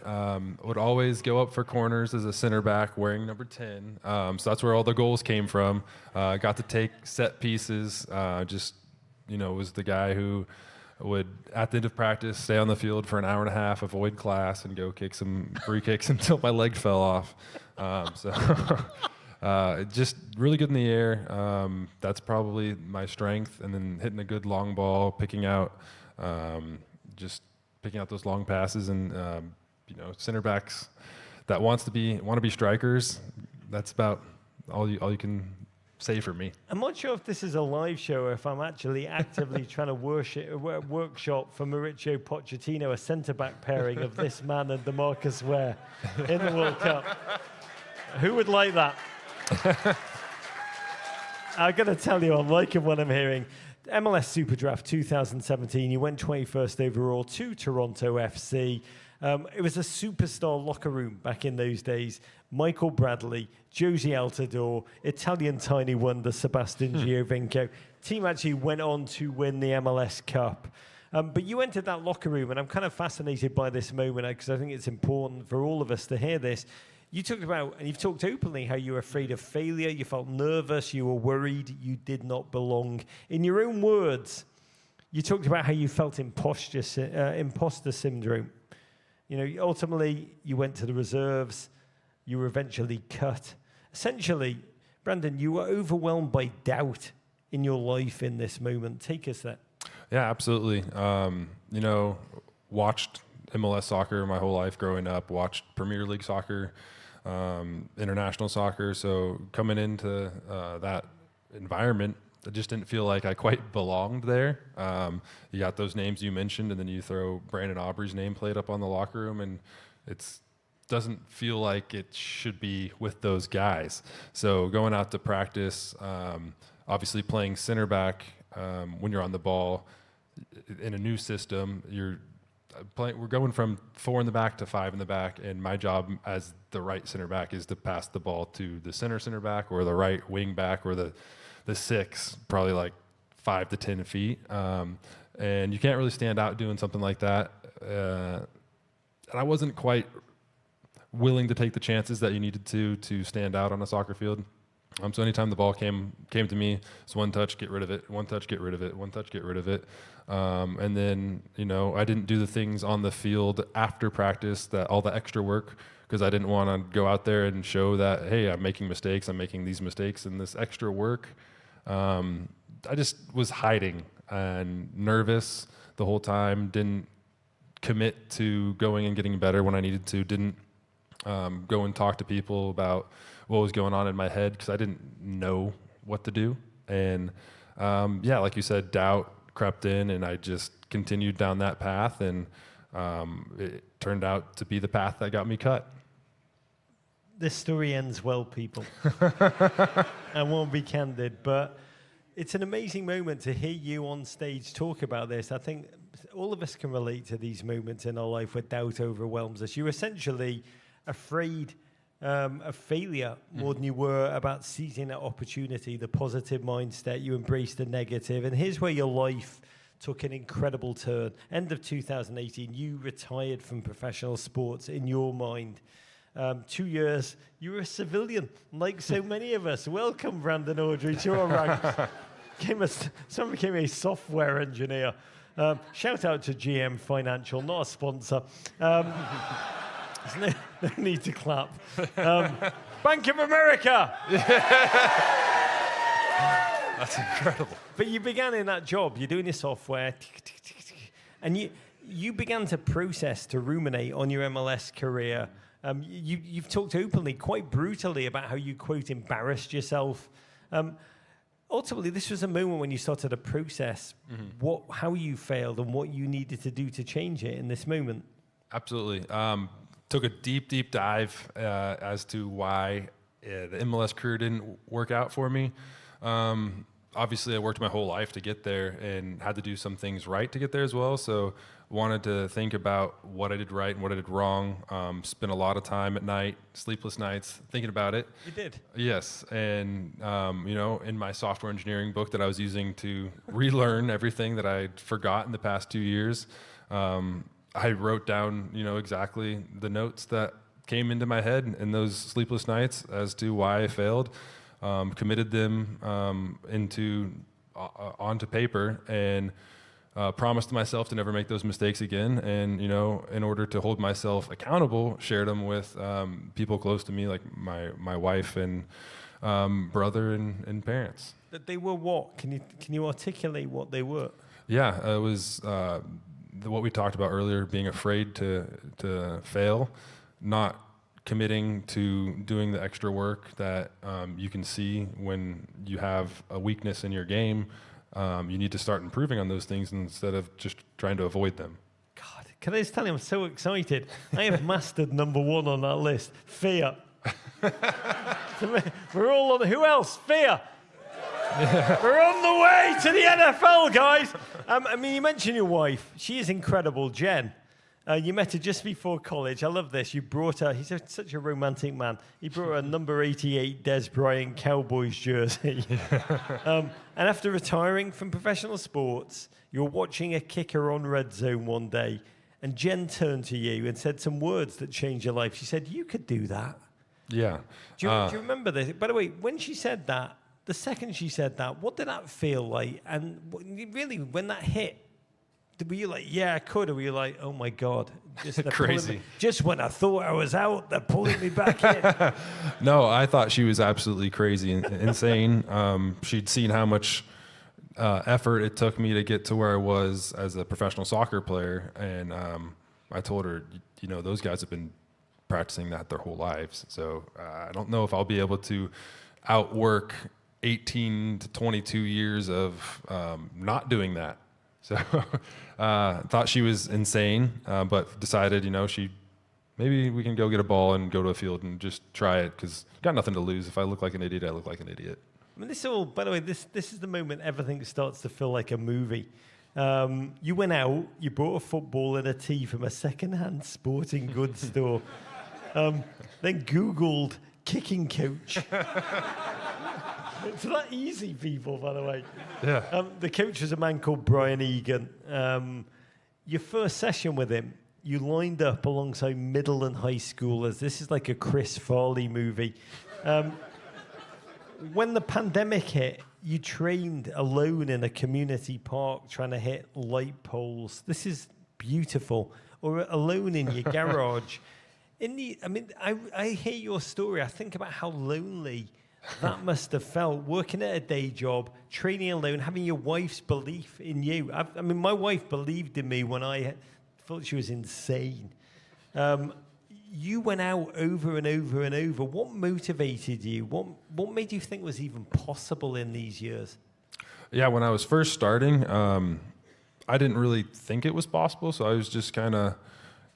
Would always go up for corners as a center back wearing number 10. So that's where all the goals came from. Got to take set pieces. Was the guy who would, at the end of practice, stay on the field for an hour and a half, avoid class, and go kick some free kicks until my leg fell off. Just really good in the air. That's probably my strength. And then hitting a good long ball, picking out those long passes, and center backs that want to be strikers. That's about all you can say for me. I'm not sure if this is a live show or if I'm actually actively trying to workshop for Mauricio Pochettino a centre-back pairing of this man and Demarcus Ware in the World Cup. Who would like that? I'm going to tell you, I'm liking what I'm hearing. MLS Super Draft 2017, you went 21st overall to Toronto FC. It was a superstar locker room back in those days. Michael Bradley, Josie Altidore, Italian tiny wonder Sebastian Giovinco. Team actually went on to win the MLS Cup. But you entered that locker room, and I'm kind of fascinated by this moment because I think it's important for all of us to hear this. You talked about, and you've talked openly, how you were afraid of failure, you felt nervous, you were worried, you did not belong. In your own words, you talked about how you felt imposter syndrome. Ultimately, you went to the reserves, you were eventually cut. Essentially, Brandon, you were overwhelmed by doubt in your life in this moment. Take us there. Yeah, absolutely. Watched MLS soccer my whole life growing up, watched Premier League soccer, international soccer. So coming into that environment, I just didn't feel like I quite belonged there. You got those names you mentioned, and then you throw Brandon Aubrey's nameplate up on the locker room, and it doesn't feel like it should be with those guys. So going out to practice, obviously playing center back when you're on the ball in a new system, we're going from 4 in the back to 5 in the back, and my job as the right center back is to pass the ball to the center back or the right wing back or the 6, probably like 5 to 10 feet. And you can't really stand out doing something like that. And I wasn't quite willing to take the chances that you needed to stand out on a soccer field. So anytime the ball came to me, it's one touch, get rid of it, one touch, get rid of it, one touch, get rid of it. And then, I didn't do the things on the field after practice, all the extra work, because I didn't want to go out there and show that, hey, I'm making mistakes, I'm making these mistakes, and this extra work. I just was hiding and nervous the whole time, didn't commit to going and getting better when I needed to, didn't go and talk to people about what was going on in my head because I didn't know what to do. And like you said, doubt crept in, and I just continued down that path, and it turned out to be the path that got me cut. This story ends well, people. I won't be candid, but it's an amazing moment to hear you on stage talk about this. I think all of us can relate to these moments in our life where doubt overwhelms us. You're essentially afraid of failure more than you were about seizing that opportunity, the positive mindset. You embraced the negative. And here's where your life took an incredible turn. End of 2018, you retired from professional sports in your mind. 2 years, you were a civilian, like so many of us. Welcome, Brandon Aubrey, to our ranks. Someone became a software engineer. Shout out to GM Financial, not a sponsor. There's no need to clap. Bank of America! That's incredible. But you began in that job. You're doing your software. And you began to process, to ruminate on your MLS career. You've talked openly, quite brutally, about how you, quote, embarrassed yourself. Ultimately, this was a moment when you started to process how you failed and what you needed to do to change it in this moment. Absolutely. Took a deep dive as to why the MLS career didn't work out for me. Obviously, I worked my whole life to get there and had to do some things right to get there as well. So wanted to think about what I did right and what I did wrong. Spent a lot of time at night, sleepless nights, thinking about it. You did? Yes. And, in my software engineering book that I was using to relearn everything that I'd forgotten the past 2 years, I wrote down, exactly the notes that came into my head in those sleepless nights as to why I failed, committed them onto paper, and promised myself to never make those mistakes again. And, in order to hold myself accountable, shared them with people close to me, like my wife and brother and parents. That they were what? Can you articulate what they were? Yeah, it was what we talked about earlier, being afraid to fail, not committing to doing the extra work that you can see when you have a weakness in your game. You need to start improving on those things instead of just trying to avoid them. God, can I just tell you, I'm so excited. I have mastered number one on that list, fear. We're all on, who else? Fear. We're on the way to the NFL, guys. You mentioned your wife. She is incredible, Jen. You met her just before college. I love this. You brought her, he's such a romantic man. He brought her a number 88 Des Bryant Cowboys jersey. And after retiring from professional sports, you were watching a kicker on Red Zone one day, and Jen turned to you and said some words that changed your life. She said, "You could do that." Yeah. Do you remember this? By the way, when she said that, the second she said that, what did that feel like? And really, when that hit, were you like, yeah, I could? Or were you like, oh my God, crazy. Just when I thought I was out, they're pulling me back in. No, I thought she was absolutely crazy and insane. She'd seen how much effort it took me to get to where I was as a professional soccer player. And I told her, those guys have been practicing that their whole lives. So I don't know if I'll be able to outwork 18 to 22 years of not doing that. So thought she was insane, but decided, maybe we can go get a ball and go to a field and just try it, because got nothing to lose. If I look like an idiot, I look like an idiot. By the way, this is the moment everything starts to feel like a movie. You went out, you bought a football and a tee from a second-hand sporting goods store, then Googled kicking coach. It's not easy, people, by the way. Yeah. The coach was a man called Brian Egan. Your first session with him, you lined up alongside middle and high schoolers. This is like a Chris Farley movie. When the pandemic hit, you trained alone in a community park trying to hit light poles. This is beautiful. Or alone in your garage. I hear your story. I think about how lonely that must have felt, working at a day job, training alone, having your wife's belief in you. My wife believed in me when I thought she was insane. You went out over and over and over. What motivated you? What made you think was even possible in these years? Yeah, when I was first starting, I didn't really think it was possible, so I was just kind of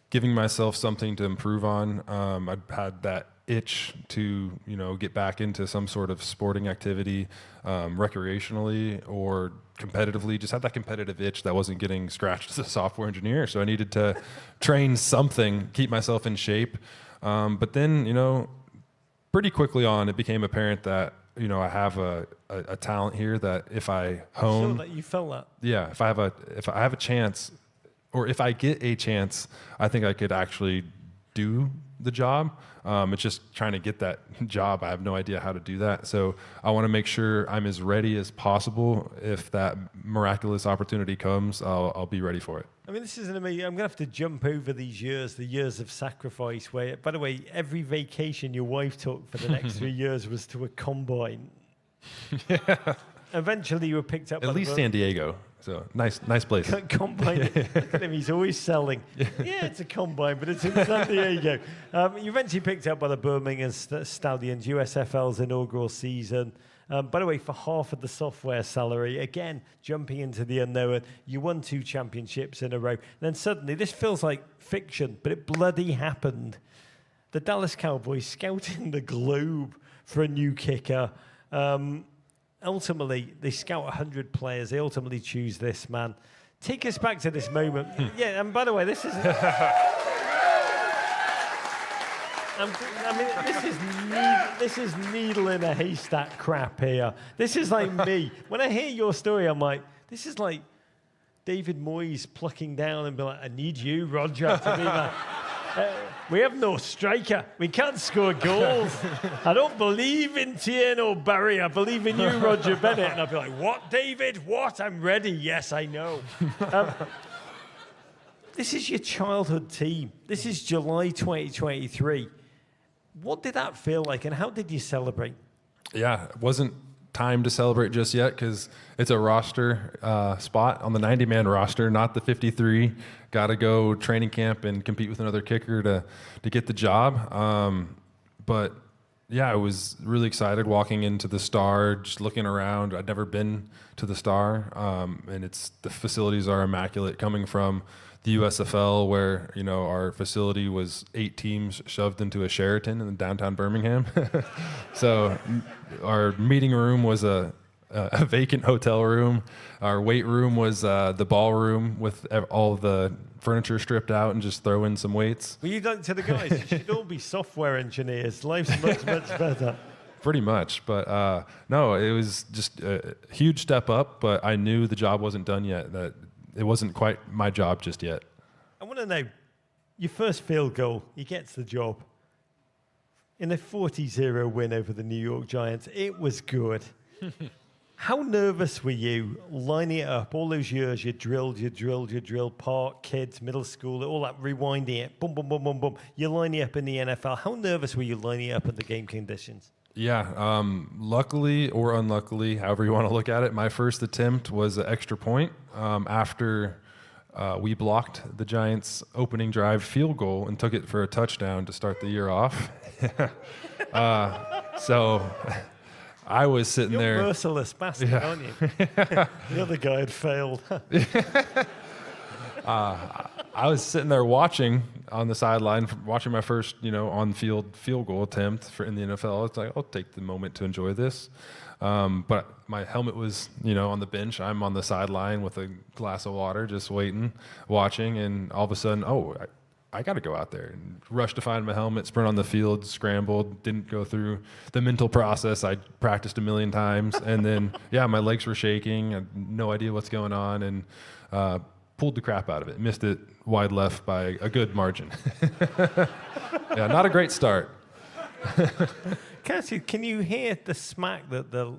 giving myself something to improve on. I'd had that itch to get back into some sort of sporting activity, recreationally or competitively. Just had that competitive itch that wasn't getting scratched as a software engineer, so I needed to train something, keep myself in shape. But then pretty quickly on, it became apparent that I have a talent here that if I hone, sure that you felt that. Yeah, if I have a chance, or if I get a chance, I think I could actually do the job. It's just trying to get that job. I have no idea how to do that. So I want to make sure I'm as ready as possible. If that miraculous opportunity comes, I'll be ready for it. This is amazing. I'm going to have to jump over these years, the years of sacrifice, where, by the way, every vacation your wife took for the next 3 years was to a combine. Yeah. Eventually you were picked up. At least San Diego. So nice place. Combine. Look at him, he's always selling. Yeah, it's a combine, but it's in San Diego. You eventually picked up by the Birmingham Stallions, USFL's inaugural season. By the way, for half of the software salary, again, jumping into the unknown, you won 2 championships in a row. And then suddenly, this feels like fiction, but it bloody happened. The Dallas Cowboys scouting the globe for a new kicker. Ultimately, they scout 100 players. They ultimately choose this man. Take us back to this moment. Yeah, and by the way, this is... this is needle in a haystack crap here. This is like me. When I hear your story, I'm like, this is like David Moyes plucking down and be like, I need you, Roger, to be like... we have no striker. We can't score goals. I don't believe in Tien or Barry. I believe in you, Roger Bennett. And I'd be like, what, David? What? I'm ready. Yes, I know. This is your childhood team. This is July 2023. What did that feel like, and how did you celebrate? Yeah, it wasn't time to celebrate just yet because it's a roster spot on the 90-man roster, not the 53. Got to go training camp and compete with another kicker to get the job. But yeah, I was really excited walking into the Star, just looking around. I'd never been to the Star, and the facilities are immaculate. Coming from the USFL, where our facility was 8 teams shoved into a Sheraton in downtown Birmingham. So our meeting room was a vacant hotel room. Our weight room was the ballroom with all the furniture stripped out and just throw in some weights. Well, you done to the guys. You should all be software engineers. Life's much better. Pretty much, but no, it was just a huge step up. But I knew the job wasn't done yet. That it wasn't quite my job just yet. I want to know your first field goal. He gets the job in a 40-0 win over the New York Giants. It was good. How nervous were you lining it up all those years? You drilled, park, kids, middle school, all that, rewinding it, boom, boom, boom, boom, boom. You're lining up in the NFL. How nervous were you lining up in the game conditions? Yeah, luckily or unluckily, however you want to look at it, my first attempt was an extra point after we blocked the Giants' opening drive field goal and took it for a touchdown to start the year off. So I was sitting You're there. You're merciless bastard, aren't you? The other guy had failed. I was sitting there watching on the sideline, watching my first, on-field field goal attempt in the NFL. It's like, I'll take the moment to enjoy this. But my helmet was, on the bench. I'm on the sideline with a glass of water, just waiting, watching, and all of a sudden, I got to go out there and rush to find my helmet, sprint on the field, scrambled, didn't go through the mental process. I practiced a million times, and then, my legs were shaking. I had no idea what's going on, and pulled the crap out of it. Missed it wide left by a good margin. Yeah, not a great start. Can you hear the smack that the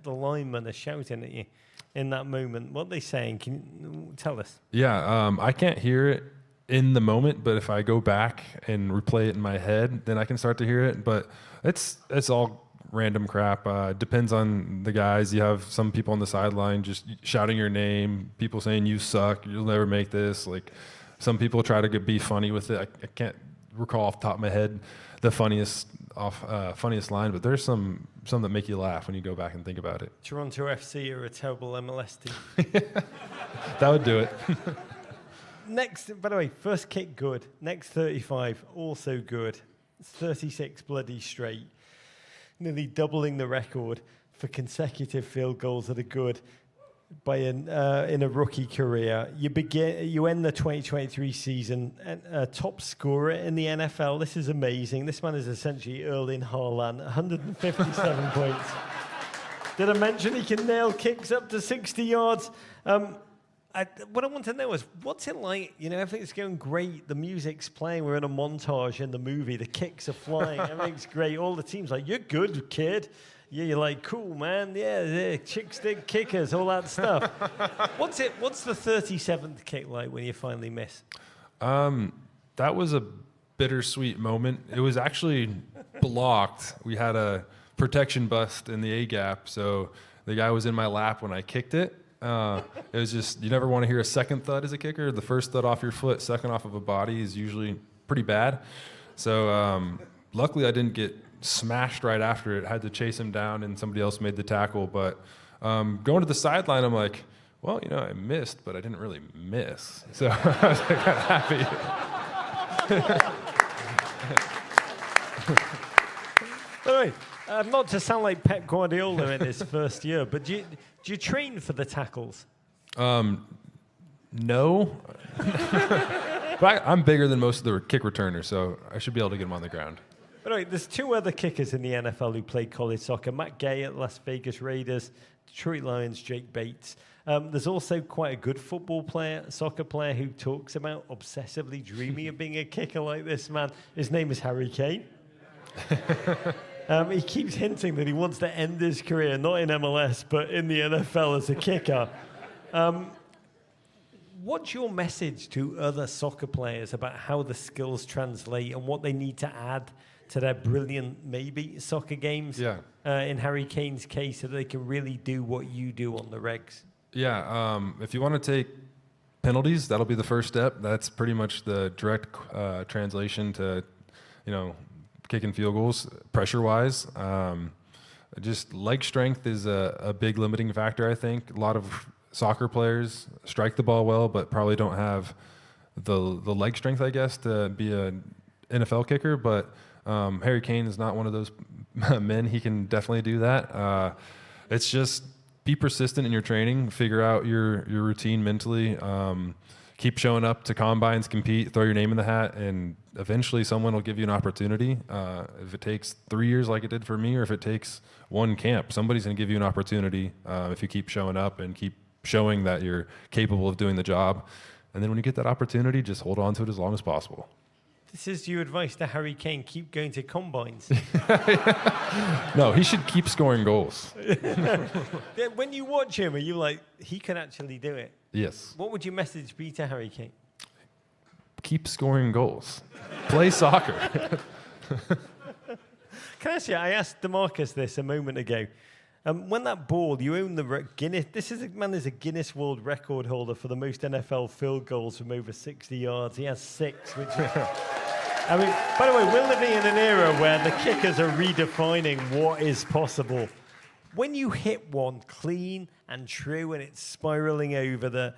linemen are shouting at you in that moment? What are they saying? Can you tell us? Yeah, I can't hear it in the moment, but if I go back and replay it in my head, then I can start to hear it. But it's all random crap. Depends on the guys. You have some people on the sideline just shouting your name, people saying you suck, you'll never make this. Like, some people try to be funny with it. I can't recall off the top of my head the funniest line, but there's some that make you laugh when you go back and think about it. Toronto FC are a terrible MLS team. That would do it. Next, by the way, first kick good. Next 35 also good. It's 36 bloody straight. Nearly doubling the record for consecutive field goals that are good by in a rookie career. You end the 2023 season top scorer in the NFL. This is amazing. This man is essentially Erling Haaland, 157 points. Did I mention he can nail kicks up to 60 yards? What I want to know is, what's it like? Everything's going great. The music's playing. We're in a montage in the movie. The kicks are flying. Everything's great. All the teams like, you're good, kid. Yeah, you're like, cool, man. Yeah, chick stick kickers, all that stuff. What's the 37th kick like when you finally miss? That was a bittersweet moment. It was actually blocked. We had a protection bust in the A-gap, so the guy was in my lap when I kicked it. It was just, you never want to hear a second thud as a kicker. The first thud off your foot, second off of a body is usually pretty bad. So luckily I didn't get smashed right after it. I had to chase him down and somebody else made the tackle. But going to the sideline, I'm like, well, I missed, but I didn't really miss. So I was kind of happy. By the way, not to sound like Pep Guardiola in his first year, but do you train for the tackles? No. But I'm bigger than most of the kick returners, so I should be able to get them on the ground. By the way, there's two other kickers in the NFL who played college soccer. Matt Gay at Las Vegas Raiders, Detroit Lions, Jake Bates. There's also quite a good soccer player who talks about obsessively dreaming of being a kicker like this man. His name is Harry Kane. He keeps hinting that he wants to end his career, not in MLS, but in the NFL as a kicker. What's your message to other soccer players about how the skills translate and what they need to add to their brilliant, maybe, soccer games? Yeah. In Harry Kane's case, so they can really do what you do on the regs? Yeah, if you want to take penalties, that'll be the first step. That's pretty much the direct translation to, kicking field goals, pressure-wise. Just leg strength is a big limiting factor, I think. A lot of soccer players strike the ball well, but probably don't have the leg strength, I guess, to be an NFL kicker. But Harry Kane is not one of those men. He can definitely do that. It's just be persistent in your training, figure out your routine mentally, keep showing up to combines, compete, throw your name in the hat, and eventually someone will give you an opportunity. If it takes 3 years like it did for me, or if it takes one camp, somebody's going to give you an opportunity if you keep showing up and keep showing that you're capable of doing the job. And then when you get that opportunity, just hold on to it as long as possible. This is your advice to Harry Kane. Keep going to combines. No, he should keep scoring goals. When you watch him, are you like, he can actually do it? Yes. What would your message be to Harry Kane? Keep scoring goals. Play soccer. Can I ask you, I asked Demarcus this a moment ago. When that ball, you own the Guinness. This is a Guinness World Record holder for the most NFL field goals from over 60 yards. He has 6, which is... I mean, by the way, we're living in an era where the kickers are redefining what is possible. When you hit one clean and true and it's spiraling over the...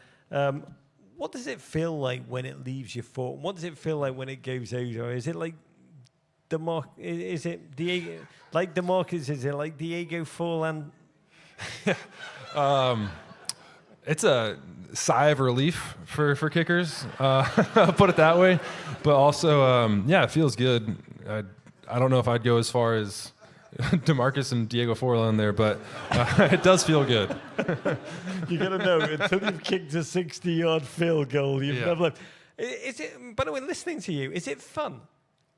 what does it feel like when it leaves your foot? What does it feel like when it goes over? Is it like is it Diego, like Demarcus? Is it like Diego Forlan? It's a sigh of relief for kickers, put it that way. But also, it feels good. I don't know if I'd go as far as Demarcus and Diego Forlan there, but it does feel good. You got to know, until you've kicked a 60-yard field goal, you've never left. Is it, by the way, listening to you, is it fun?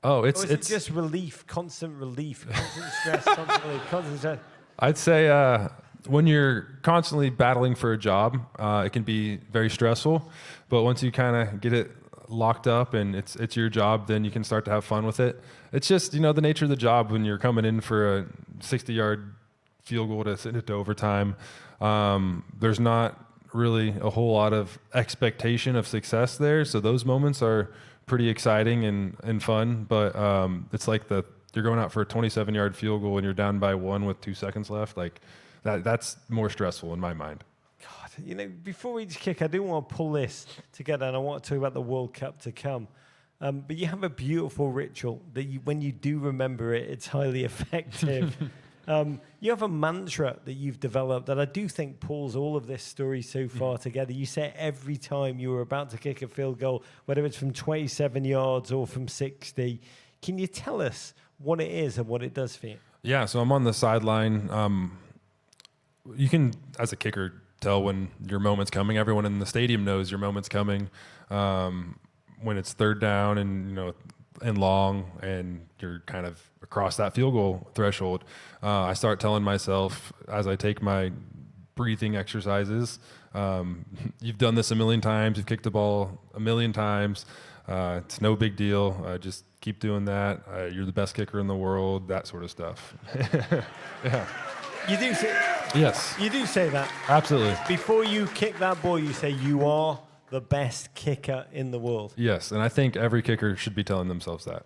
Oh, Or is it just relief, constant stress, constant stress? I'd say when you're constantly battling for a job, it can be very stressful. But once you kind of get it locked up and it's your job, then you can start to have fun with it. It's just, the nature of the job when you're coming in for a 60-yard field goal to send it to overtime. There's not really a whole lot of expectation of success there. So those moments are pretty exciting and fun, but it's like you're going out for a 27-yard field goal and you're down by 1 with 2 seconds left. Like that's more stressful in my mind. God, before we just kick, I do want to pull this together, and I want to talk about the World Cup to come. But you have a beautiful ritual that when you do remember it, it's highly effective. You have a mantra that you've developed that I do think pulls all of this story so far together. You say it every time you were about to kick a field goal, whether it's from 27 yards or from 60. Can you tell us what it is and what it does for you? Yeah, so I'm on the sideline. You can, as a kicker, tell when your moment's coming. Everyone in the stadium knows your moment's coming. When it's third down and long and you're kind of across that field goal threshold, I start telling myself as I take my breathing exercises, you've done this a million times, you've kicked the ball a million times, it's no big deal, just keep doing that, you're the best kicker in the world, that sort of stuff. Yeah. You do say, Yes, you do say that. absolutely. Before you kick that ball, you say you are the best kicker in the world. Yes, and I think every kicker should be telling themselves that.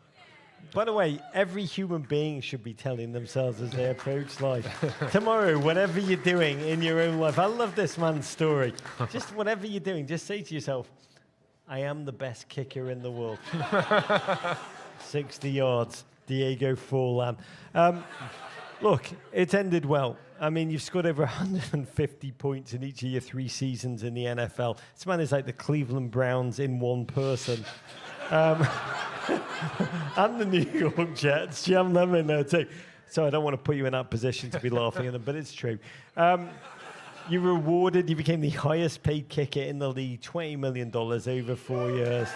By the way, every human being should be telling themselves as they approach life. Tomorrow, whatever you're doing in your own life, I love this man's story. Just whatever you're doing, just say to yourself, I am the best kicker in the world. 60 yards, Diego Forlan. Look, it ended well. I mean, you've scored over 150 points in each of your 3 seasons in the NFL. This man is like the Cleveland Browns in one person. And the New York Jets. Jam them in there too. So I don't want to put you in that position to be laughing at them, but it's true. You became the highest paid kicker in the league, $20 million over 4 years.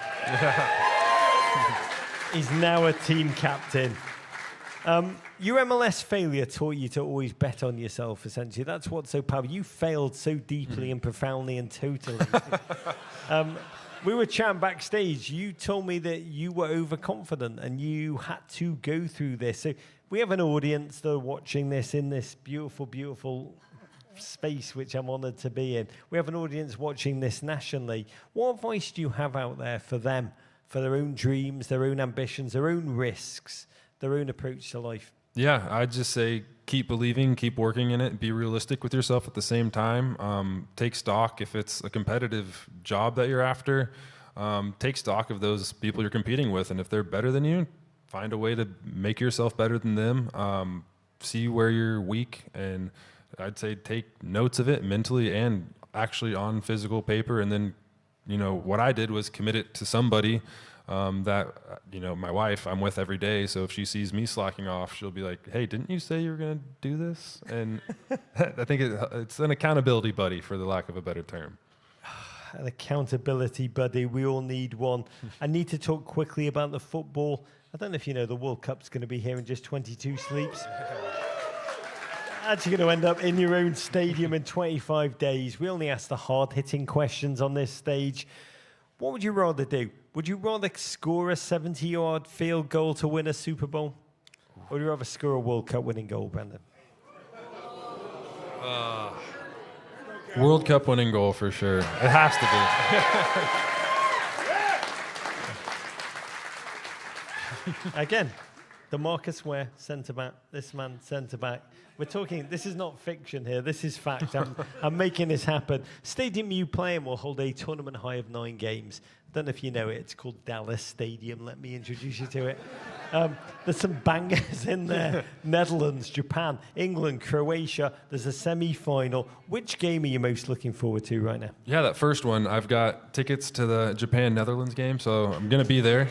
He's now a team captain. Your MLS failure taught you to always bet on yourself, essentially. That's what's so powerful. You failed so deeply and profoundly and totally. We were chatting backstage. You told me that you were overconfident and you had to go through this. So we have an audience that are watching this in this beautiful, beautiful space, which I'm honored to be in. We have an audience watching this nationally. What advice do you have out there for them, for their own dreams, their own ambitions, their own risks, their own approach to life? Yeah, I'd just say keep believing, keep working in it, be realistic with yourself at the same time. Take stock if it's a competitive job that you're after. Take stock of those people you're competing with, and if they're better than you, find a way to make yourself better than them. See where you're weak, and I'd say take notes of it mentally and actually on physical paper. And then, what I did was commit it to somebody that, my wife I'm with every day. So if she sees me slacking off, she'll be like, hey, didn't you say you were going to do this? And I think it's an accountability buddy, for the lack of a better term. An accountability buddy. We all need one. I need to talk quickly about the football. I don't know if you know, the World Cup's going to be here in just 22 sleeps. Actually going to end up in your own stadium in 25 days. We only ask the hard-hitting questions on this stage. What would you rather do? Would you rather score a 70-yard field goal to win a Super Bowl? Or would you rather score a World Cup winning goal, Brandon? World Cup winning goal for sure. It has to be. Again, Demarcus Ware, centre-back. This man, centre-back. We're talking, this is not fiction here. This is fact. I'm making this happen. Stadium you play in will hold a tournament high of 9 games. Don't know if you know it. It's called Dallas Stadium. Let me introduce you to it. There's some bangers in there. Netherlands, Japan, England, Croatia. There's a semi-final. Which game are you most looking forward to right now? Yeah, that first one. I've got tickets to the Japan-Netherlands game, so I'm going to be there.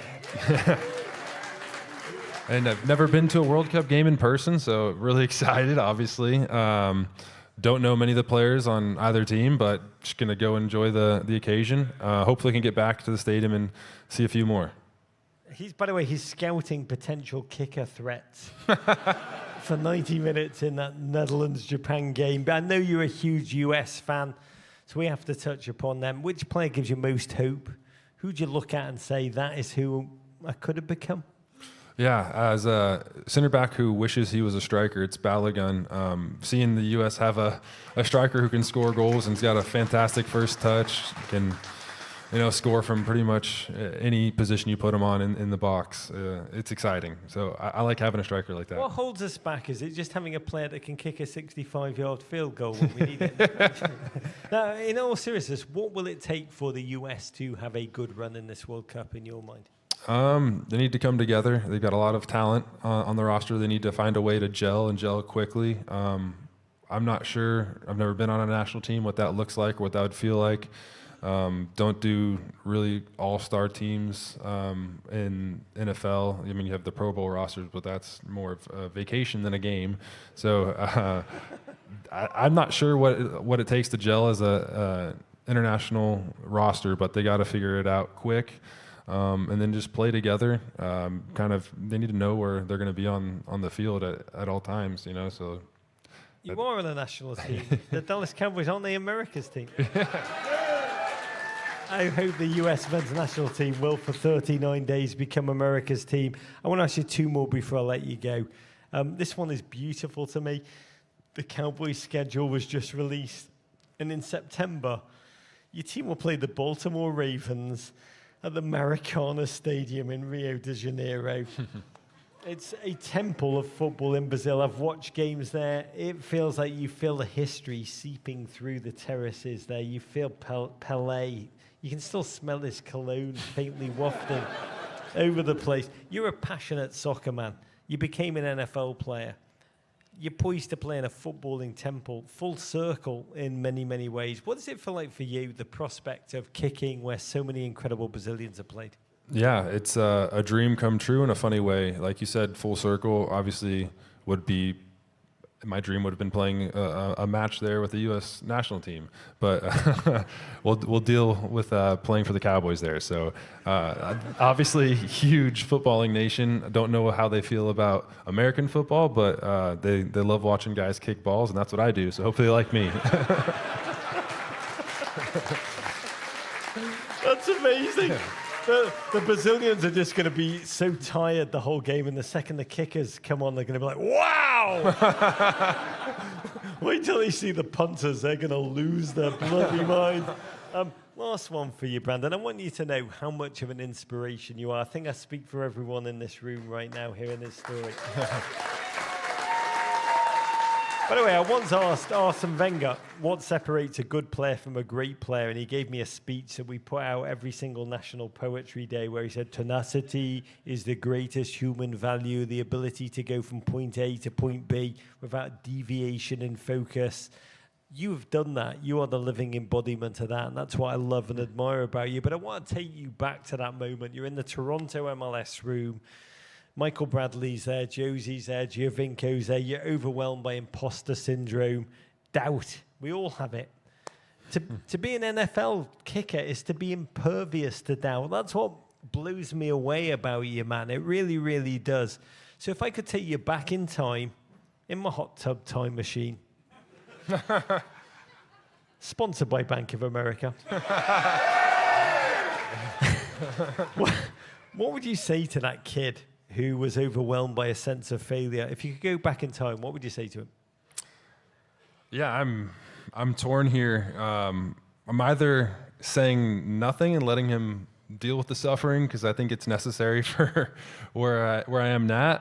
And I've never been to a World Cup game in person, so really excited, obviously. Don't know many of the players on either team, but just going to go enjoy the occasion. Hopefully can get back to the stadium and see a few more. By the way, he's scouting potential kicker threats for 90 minutes in that Netherlands-Japan game. But I know you're a huge US fan, so we have to touch upon them. Which player gives you most hope? Who'd you look at and say, that is who I could have become? Yeah, as a center back who wishes he was a striker, it's Balogun. Seeing the U.S. have a striker who can score goals and's got a fantastic first touch, can score from pretty much any position you put him on in the box. It's exciting. So I like having a striker like that. What holds us back? Is it just having a player that can kick a 65-yard field goal when we need it? Now, in all seriousness, what will it take for the U.S. to have a good run in this World Cup in your mind? They need to come together. They've got a lot of talent on the roster. They need to find a way to gel quickly. I'm not sure. I've never been on a national team, what that looks like, what that would feel like. Don't do really all-star teams in NFL. I mean, you have the Pro Bowl rosters, but that's more of a vacation than a game. So I'm not sure what it takes to gel as a international roster, but they got to figure it out quick. And then just play together. They need to know where they're going to be on the field at all times, So you are on a national team. The Dallas Cowboys, aren't they America's team? I hope the US men's national team will, for 39 days, become America's team. I want to ask you 2 more before I let you go. This one is beautiful to me. the Cowboys schedule was just released. And in September, your team will play the Baltimore Ravens at the Maracana Stadium in Rio de Janeiro. It's a temple of football in Brazil. I've watched games there. It feels like you feel the history seeping through the terraces there. You feel Pelé. You can still smell his cologne faintly wafting over the place. You're a passionate soccer man. You became an NFL player. You're poised to play in a footballing temple, full circle in many, many ways. What does it feel like for you, the prospect of kicking where so many incredible Brazilians have played? Yeah, it's a dream come true in a funny way. Like you said, full circle obviously would be, my dream would have been playing a match there with the U.S. national team. But we'll deal with playing for the Cowboys there. So obviously, huge footballing nation. I don't know how they feel about American football, but they love watching guys kick balls, and that's what I do. So hopefully they like me. That's amazing. The Brazilians are just going to be so tired the whole game, and the second the kickers come on, they're going to be like, wow! Wait till they see the punters. They're going to lose their bloody mind. Last one for you, Brandon. I want you to know how much of an inspiration you are. I think I speak for everyone in this room right now hearing this story. By the way, I once asked Arsene Wenger what separates a good player from a great player, and he gave me a speech that we put out every single National Poetry Day where he said, tenacity is the greatest human value, the ability to go from point A to point B without deviation in focus. You have done that. You are the living embodiment of that, and that's what I love and admire about you. But I want to take you back to that moment. You're in the Toronto MLS room. Michael Bradley's there, Josie's there, Giovinco's there. You're overwhelmed by imposter syndrome, doubt. We all have it. To be an NFL kicker is to be impervious to doubt. That's what blows me away about you, man. It really, really does. So if I could take you back in time, in my hot tub time machine, sponsored by Bank of America, what would you say to that kid who was overwhelmed by a sense of failure? If you could go back in time, what would you say to him? Yeah, I'm torn here. I'm either saying nothing and letting him deal with the suffering because I think it's necessary for where I am now,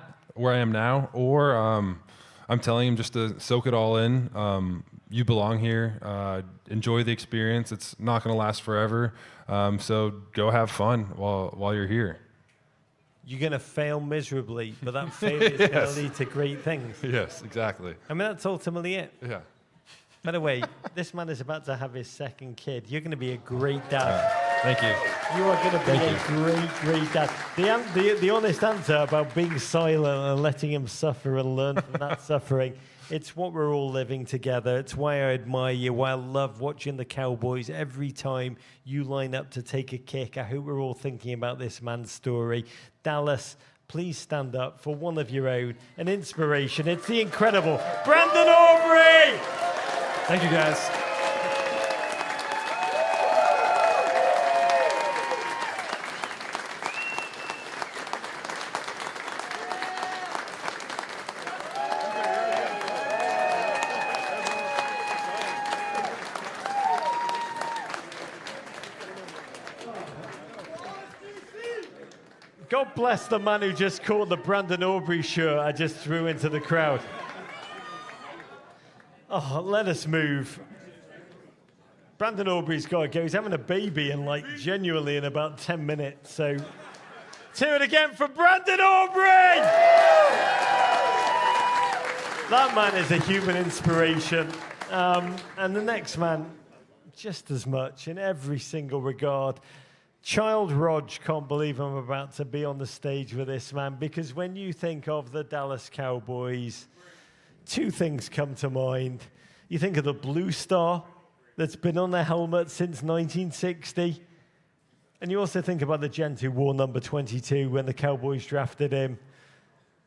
or I'm telling him just to soak it all in. You belong here. Enjoy the experience. It's not going to last forever. So go have fun while you're here. You're going to fail miserably, but that failure is going to lead to great things. Yes, exactly. I mean, that's ultimately it. Yeah. By the way, this man is about to have his second kid. You're going to be a great dad. Thank you. You are going to be a great dad. The honest answer about being silent and letting him suffer and learn from that suffering, it's what we're all living together. It's why I admire you, why I love watching the Cowboys every time you line up to take a kick. I hope we're all thinking about this man's story. Dallas, please stand up for one of your own, an inspiration. It's the incredible Brandon Aubrey! Thank you, guys. God bless the man who just caught the Brandon Aubrey shirt I just threw into the crowd. Oh, let us move. Brandon Aubrey's got to go. He's having a baby genuinely in about 10 minutes. So, do it again for Brandon Aubrey! That man is a human inspiration. And the next man, just as much in every single regard. Child Rog can't believe I'm about to be on the stage with this man, because when you think of the Dallas Cowboys, two things come to mind. You think of the blue star that's been on their helmet since 1960. And you also think about the gent who wore number 22 when the Cowboys drafted him.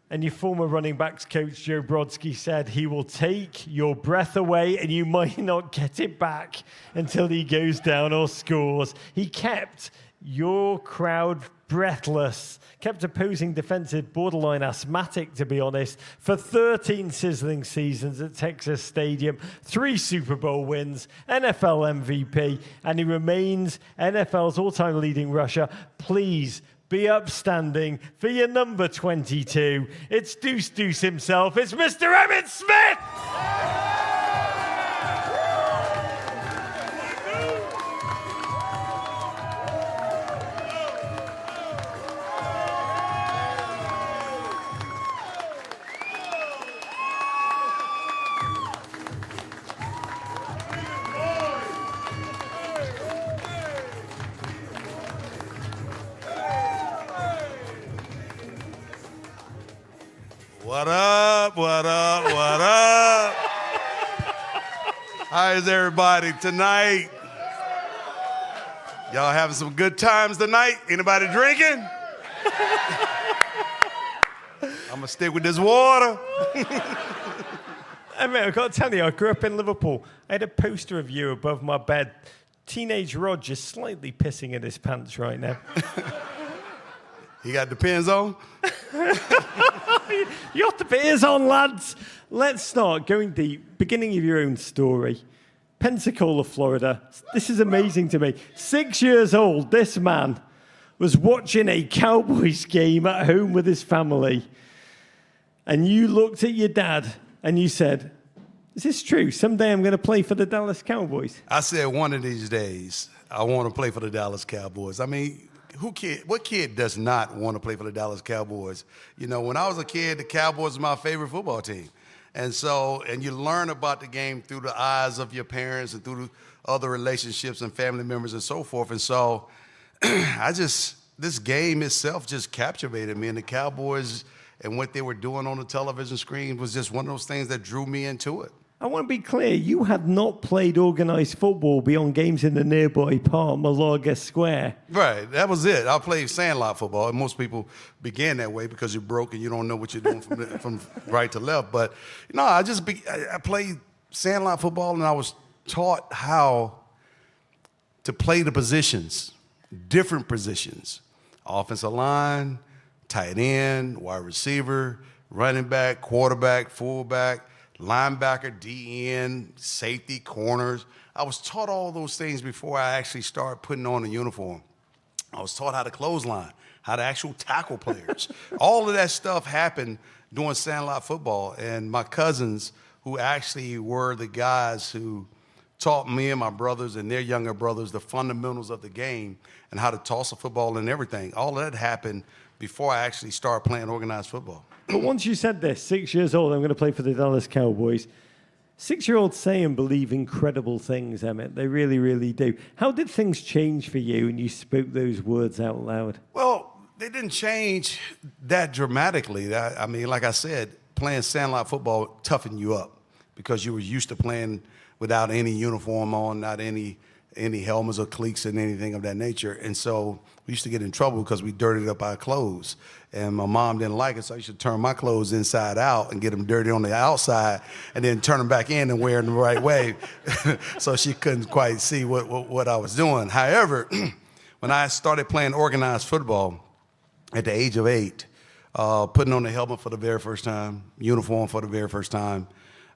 And your former running backs coach, Joe Brodsky, said he will take your breath away and you might not get it back until he goes down or scores. He kept Your crowd breathless, kept opposing defensive borderline asthmatic, to be honest, for 13 sizzling seasons at Texas Stadium, 3 Super Bowl wins, NFL MVP, and he remains NFL's all-time leading rusher. Please be upstanding for your number 22. It's Deuce Deuce himself. It's Mr. Emmitt Smith! What up, what up, what up? How is everybody tonight? Y'all having some good times tonight? Anybody drinking? I'm gonna stick with this water. I mean, I've got to tell you, I grew up in Liverpool. I had a poster of you above my bed. Teenage Roger's slightly pissing in his pants right now. He got the pins on? You got the beers on, lads. Let's start going deep. Beginning of your own story. Pensacola, Florida. This is amazing to me. 6 years old, this man was watching a Cowboys game at home with his family. And you looked at your dad and you said, is this true? Someday I'm going to play for the Dallas Cowboys. I said one of these days, I want to play for the Dallas Cowboys. I mean, what kid does not want to play for the Dallas Cowboys? You know, when I was a kid, the Cowboys were my favorite football team. And you learn about the game through the eyes of your parents and through other relationships and family members and so forth. And so this game itself just captivated me. And the Cowboys and what they were doing on the television screen was just one of those things that drew me into it. I want to be clear, you had not played organised football beyond games in the nearby park, Malaga Square. Right, that was it. I played sandlot football, and most people begin that way because you're broke and you don't know what you're doing from right to left. But, no, I played sandlot football, and I was taught how to play the positions, different positions. Offensive line, tight end, wide receiver, running back, quarterback, fullback, linebacker, DN, safety, corners. I was taught all those things before I actually started putting on a uniform. I was taught how to clothesline, how to actually tackle players. All of that stuff happened doing sandlot football. And my cousins, who actually were the guys who taught me and my brothers and their younger brothers the fundamentals of the game and how to toss a football and everything, all of that happened before I actually started playing organized football. But once you said this, 6 years old, I'm going to play for the Dallas Cowboys. 6-year-olds say and believe incredible things, Emmitt. They really, really do. How did things change for you when you spoke those words out loud? Well, they didn't change that dramatically. I mean, like I said, playing sandlot football toughened you up because you were used to playing without any uniform on, not any helmets or cleats and anything of that nature. And so we used to get in trouble because we dirtied up our clothes. And my mom didn't like it, so I used to turn my clothes inside out and get them dirty on the outside and then turn them back in and wear them the right way. So she couldn't quite see what I was doing. However, when I started playing organized football at the age of 8, putting on the helmet for the very first time, uniform for the very first time.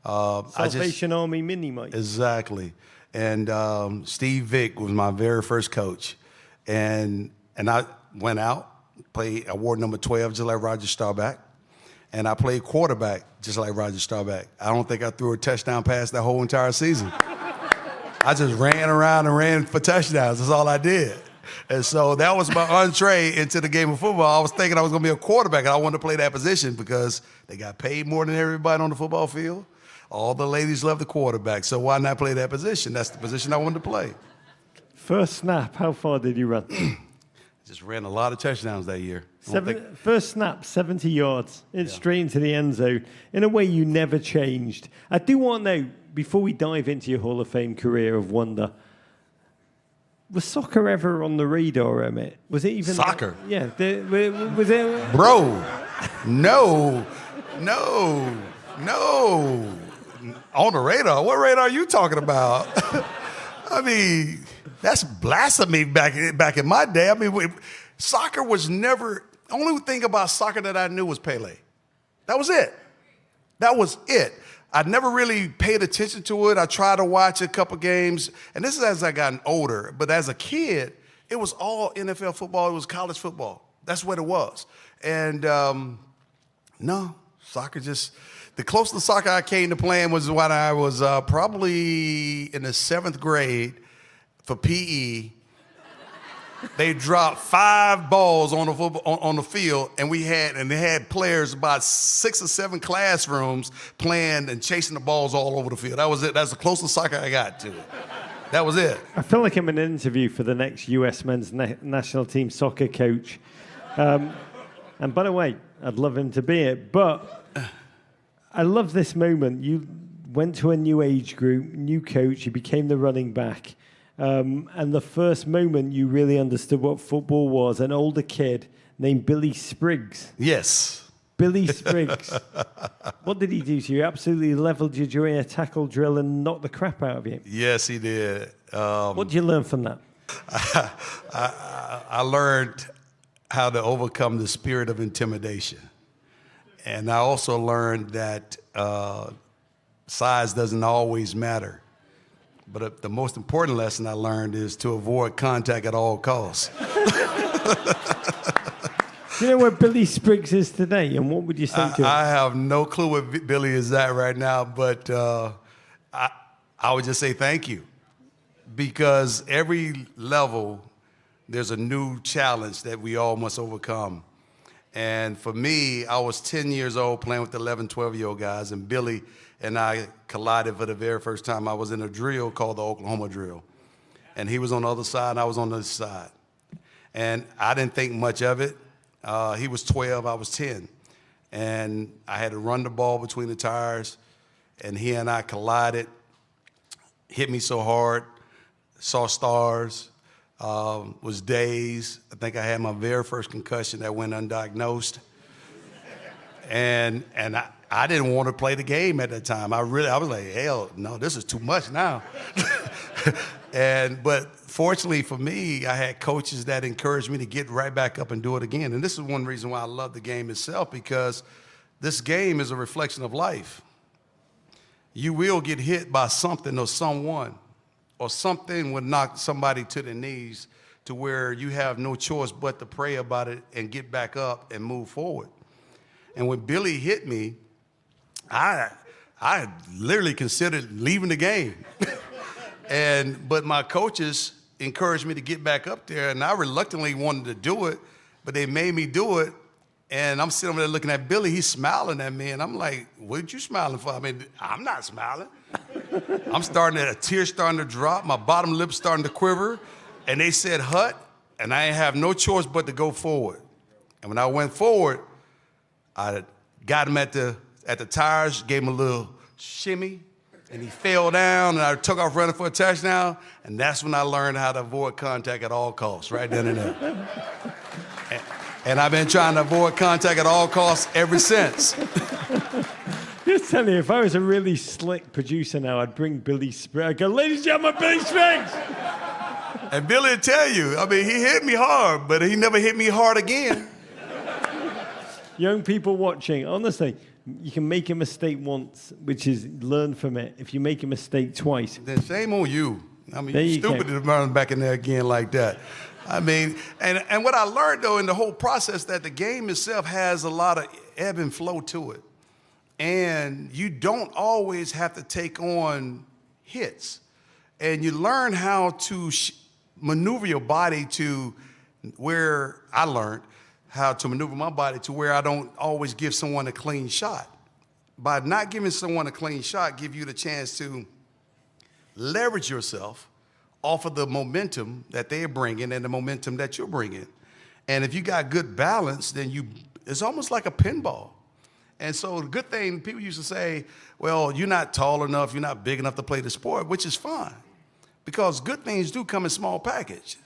Salvation Army mini-mike. Exactly. And Steve Vick was my very first coach. And I went out, played award number 12 just like Roger Staubach. And I played quarterback just like Roger Staubach. I don't think I threw a touchdown pass that whole entire season. I just ran around and ran for touchdowns. That's all I did. And so that was my entree into the game of football. I was thinking I was going to be a quarterback, and I wanted to play that position because they got paid more than everybody on the football field. All the ladies love the quarterback, so why not play that position? That's the position I wanted to play. First snap, how far did you run? Just ran a lot of touchdowns that year. First snap, 70 yards. It's straight into the end zone in a way you never changed. I do want to know, before we dive into your Hall of Fame career of wonder, was soccer ever on the radar, Emmitt? Was it even... Soccer? Yeah. Was it... Bro, no. On the radar? What radar are you talking about? I mean, That's blasphemy back in my day. I mean, soccer was never, only thing about soccer that I knew was Pele. That was it. That was it. I never really paid attention to it. I tried to watch a couple games, and this is as I gotten older. But as a kid, it was all NFL football. It was college football. That's what it was. And no, soccer just, the closest to soccer I came to playing was when I was probably in the 7th grade for PE. They dropped 5 balls on the field, and they had players about 6 or 7 classrooms playing and chasing the balls all over the field. That was it. That's the closest soccer I got to it. That was it. I feel like I'm in an interview for the next US men's national team soccer coach. And by the way, I'd love him to be it. But I love this moment. You went to a new age group, new coach. You became the running back. And the first moment you really understood what football was, an older kid named Billy Spriggs. Yes. Billy Spriggs. What did he do to you? He absolutely leveled you during a tackle drill and knocked the crap out of you. Yes, he did. What did you learn from that? I learned how to overcome the spirit of intimidation. And I also learned that size doesn't always matter. But the most important lesson I learned is to avoid contact at all costs. Do you know where Billy Spriggs is today, and what would you say to him? I have no clue where Billy is at right now, but I would just say thank you. Because every level, there's a new challenge that we all must overcome. And for me, I was 10 years old playing with the 11, 12-year-old guys, and Billy and I collided for the very first time. I was in a drill called the Oklahoma drill. And he was on the other side, and I was on the other side. And I didn't think much of it. He was 12, I was 10. And I had to run the ball between the tires, and he and I collided, hit me so hard, saw stars, was dazed. I think I had my very first concussion that went undiagnosed. And I didn't want to play the game at that time. I was like, hell, no, this is too much now. But fortunately for me, I had coaches that encouraged me to get right back up and do it again. And this is one reason why I love the game itself, because this game is a reflection of life. You will get hit by something or someone, or something will knock somebody to the knees to where you have no choice but to pray about it and get back up and move forward. And when Billy hit me, I literally considered leaving the game. But my coaches encouraged me to get back up there, and I reluctantly wanted to do it, but they made me do it. And I'm sitting over there looking at Billy, he's smiling at me, and I'm like, what you smiling for? I mean, I'm not smiling. A tear starting to drop, my bottom lip starting to quiver, and they said, hut, and I have no choice but to go forward. And when I went forward, I got him at the tires, gave him a little shimmy, and he fell down, and I took off running for a touchdown, and that's when I learned how to avoid contact at all costs, right then and there. And I've been trying to avoid contact at all costs ever since. Just tell you, if I was a really slick producer now, I'd bring Billy Spriggs. I'd go, ladies and gentlemen, Billy Spriggs! And Billy will tell you, I mean, he hit me hard, but he never hit me hard again. Young people watching, honestly, you can make a mistake once, which is learn from it. If you make a mistake twice. Then shame on you. I mean, you're stupid to run back in there again like that. I mean, and what I learned, though, in the whole process, that the game itself has a lot of ebb and flow to it. And you don't always have to take on hits. And you learn how to maneuver your body to where I learned how to maneuver my body to where I don't always give someone a clean shot. By not giving someone a clean shot, give you the chance to leverage yourself off of the momentum that they're bringing and the momentum that you're bringing. And if you got good balance, then it's almost like a pinball. And so the good thing, people used to say, well, you're not tall enough, you're not big enough to play the sport, which is fine, because good things do come in small packages.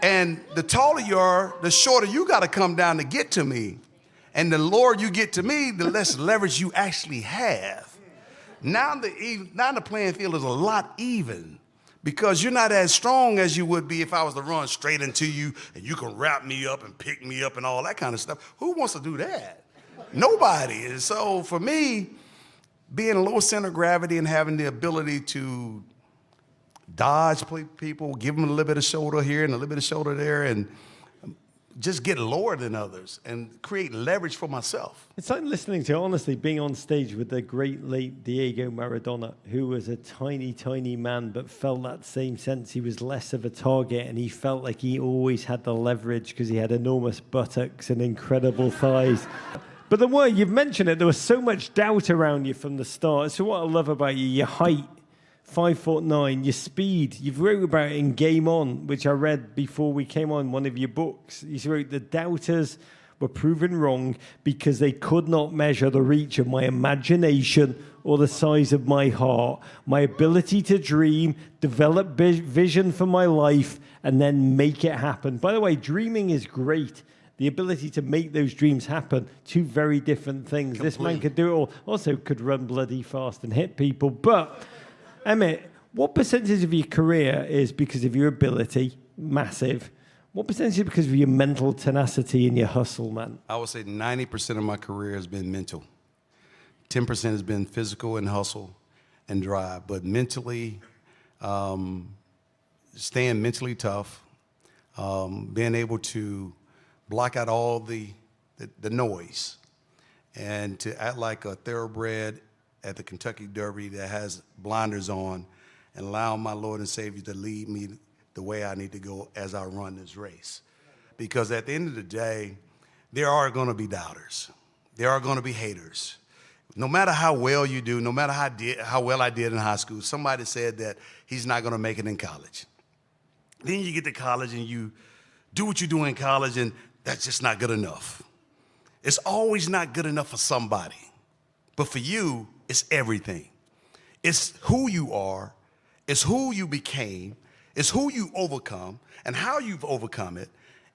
And the taller you are, the shorter you got to come down to get to me. And the lower you get to me, the less leverage you actually have. Now the playing field is a lot even, because you're not as strong as you would be if I was to run straight into you and you can wrap me up and pick me up and all that kind of stuff. Who wants to do that? Nobody. And so for me, being low center of gravity and having the ability to dodge people, give them a little bit of shoulder here and a little bit of shoulder there, and just get lower than others and create leverage for myself. It's like listening to, honestly, being on stage with the great late Diego Maradona, who was a tiny, tiny man, but felt that same sense. He was less of a target, and he felt like he always had the leverage because he had enormous buttocks and incredible thighs. But the word, you've mentioned it, there was so much doubt around you from the start. So what I love about you, your height, 5'9", your speed. You've wrote about it in Game On, which I read before we came on one of your books. You wrote, the doubters were proven wrong because they could not measure the reach of my imagination or the size of my heart, my ability to dream, develop vision for my life, and then make it happen. By the way, dreaming is great. The ability to make those dreams happen, two very different things. This man could do it all. Also could run bloody fast and hit people. But, Emmitt, what percentage of your career is because of your ability? Massive. What percentage is because of your mental tenacity and your hustle, man? I would say 90% of my career has been mental. 10% has been physical and hustle and drive. But mentally, staying mentally tough, being able to block out all the noise and to act like a thoroughbred at the Kentucky Derby that has blinders on and allow my Lord and Savior to lead me the way I need to go as I run this race. Because at the end of the day, there are going to be doubters. There are going to be haters. No matter how well you do, no matter how well I did in high school, somebody said that he's not going to make it in college. Then you get to college and you do what you do in college, and that's just not good enough. It's always not good enough for somebody. But for you, it's everything. It's who you are. It's who you became. It's who you overcome and how you've overcome it.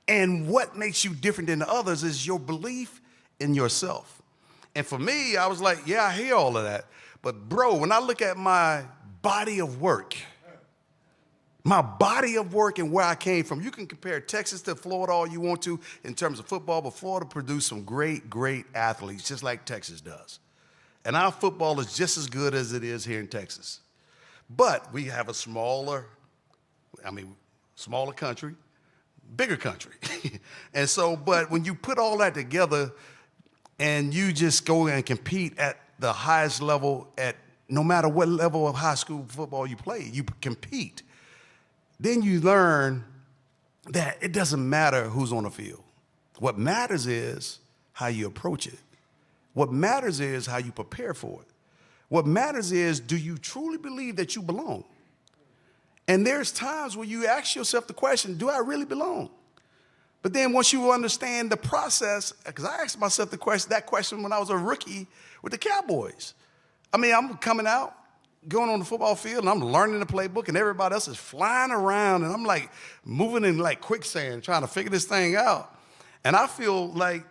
And what makes you different than the others is your belief in yourself. And for me, I was like, yeah, I hear all of that. But bro, when I look at my body of work and where I came from, you can compare Texas to Florida all you want to in terms of football, but Florida produced some great, great athletes, just like Texas does. And our football is just as good as it is here in Texas. But we have a smaller country, bigger country. And so, but when you put all that together and you just go and compete at the highest level at no matter what level of high school football you play, you compete. Then you learn that it doesn't matter who's on the field. What matters is how you approach it. What matters is how you prepare for it. What matters is, do you truly believe that you belong? And there's times where you ask yourself the question, do I really belong? But then once you understand the process, because I asked myself that question when I was a rookie with the Cowboys. I mean, I'm coming out, going on the football field, and I'm learning the playbook, and everybody else is flying around, and I'm like moving in like quicksand, trying to figure this thing out. And I feel like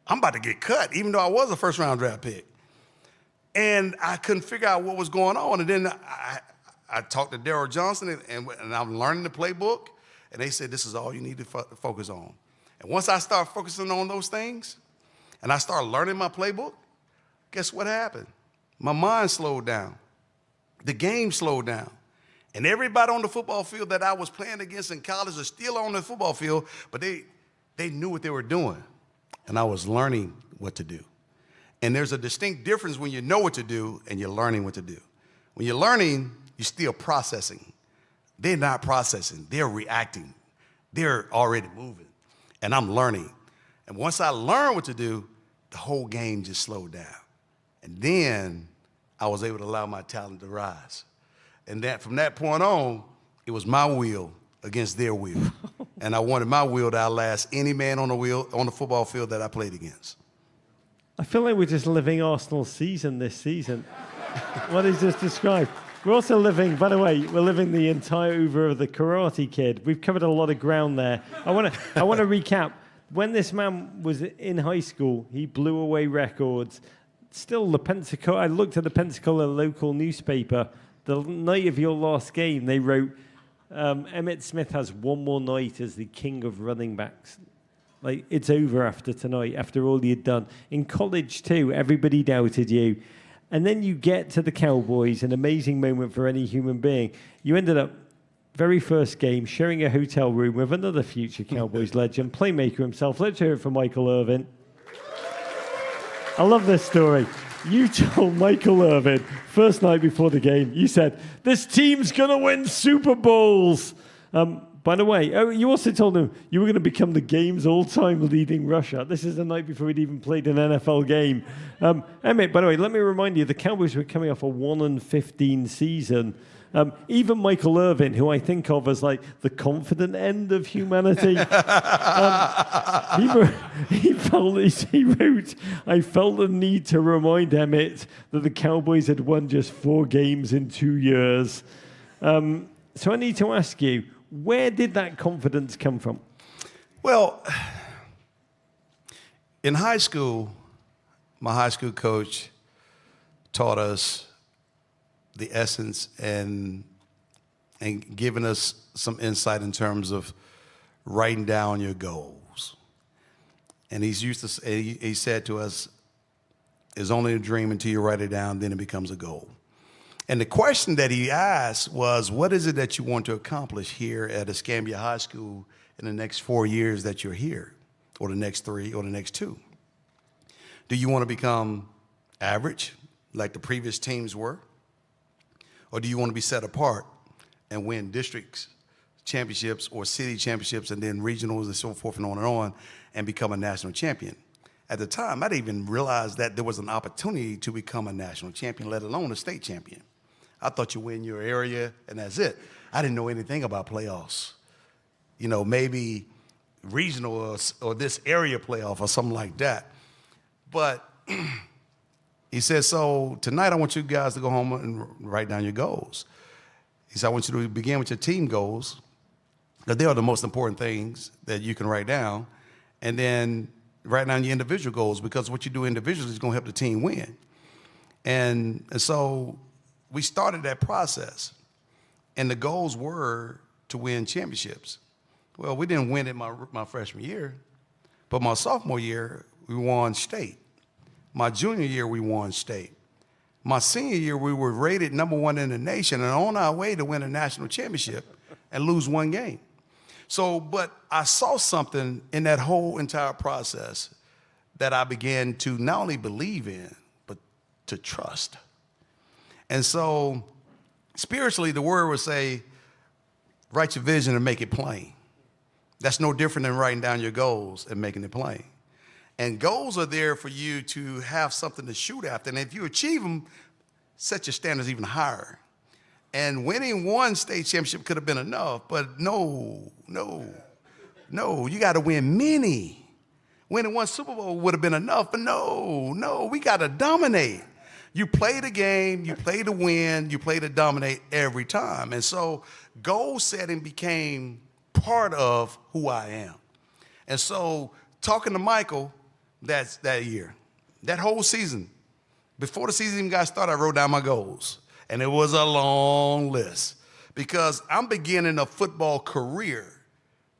I'm about to get cut, even though I was a first-round draft pick. And I couldn't figure out what was going on. And then I talked to Daryl Johnson, and I'm learning the playbook, and they said, this is all you need to focus on. And once I start focusing on those things, and I start learning my playbook, guess what happened? My mind slowed down. The game slowed down. And everybody on the football field that I was playing against in college are still on the football field, but they knew what they were doing. And I was learning what to do. And there's a distinct difference when you know what to do and you're learning what to do. When you're learning, you're still processing. They're not processing. They're reacting. They're already moving. And I'm learning. And once I learned what to do, the whole game just slowed down. And then I was able to allow my talent to rise. And that from that point on, it was my will against their will. And I wanted my will to outlast any man on the football field that I played against. I feel like we're just living Arsenal's season this season. What he's just described. We're also living, by the way, we're living the entire over of the Karate Kid. We've covered a lot of ground there. I want to recap. When this man was in high school, he blew away records. Still, I looked at the Pensacola local newspaper. the night of your last game, they wrote, Emmitt Smith has one more night as the king of running backs. Like, it's over after tonight, after all you'd done. In college, too, everybody doubted you. And then you get to the Cowboys, an amazing moment for any human being. You ended up, very first game, sharing a hotel room with another future Cowboys legend, playmaker himself. Let's hear it from Michael Irvin. I love this story. You told Michael Irvin, first night before the game, you said, this team's going to win Super Bowls. By the way, you also told him you were going to become the game's all-time leading rusher. This is the night before he'd even played an NFL game. Emmitt, by the way, let me remind you, the Cowboys were coming off a 1-15 season. Even Michael Irvin, who I think of as like the confident end of humanity, he wrote, I felt the need to remind Emmitt that the Cowboys had won just 4 games in 2 years. So I need to ask you, where did that confidence come from? Well, in high school, my high school coach taught us the essence and giving us some insight in terms of writing down your goals. And he said to us, it's only a dream until you write it down, then it becomes a goal. And the question that he asked was, what is it that you want to accomplish here at Escambia High School in the next 4 years that you're here, or the next 3, or the next 2? Do you want to become average, like the previous teams were? Or do you want to be set apart and win districts championships or city championships and then regionals and so forth and on, and become a national champion? At the time, I didn't even realize that there was an opportunity to become a national champion, let alone a state champion. I thought you win your area and that's it. I didn't know anything about playoffs. You know, maybe regional or this area playoff or something like that. But he said, so tonight I want you guys to go home and write down your goals. He said, I want you to begin with your team goals, because they are the most important things that you can write down, and then write down your individual goals, because what you do individually is going to help the team win. And so we started that process, and the goals were to win championships. Well, we didn't win it my freshman year, but my sophomore year, we won state. My junior year, we won state. My senior year, we were rated #1 in the nation and on our way to win a national championship and lose 1 game. So, but I saw something in that whole entire process that I began to not only believe in, but to trust. And so, spiritually, the word would say, write your vision and make it plain. That's no different than writing down your goals and making it plain. And goals are there for you to have something to shoot after. And if you achieve them, set your standards even higher. And winning 1 state championship could have been enough, but no, you got to win many. Winning 1 Super Bowl would have been enough, but no, we got to dominate. You play the game, you play to win, you play to dominate every time. And so goal setting became part of who I am. And so talking to Michael that year, that whole season, before the season even got started, I wrote down my goals. And it was a long list, because I'm beginning a football career,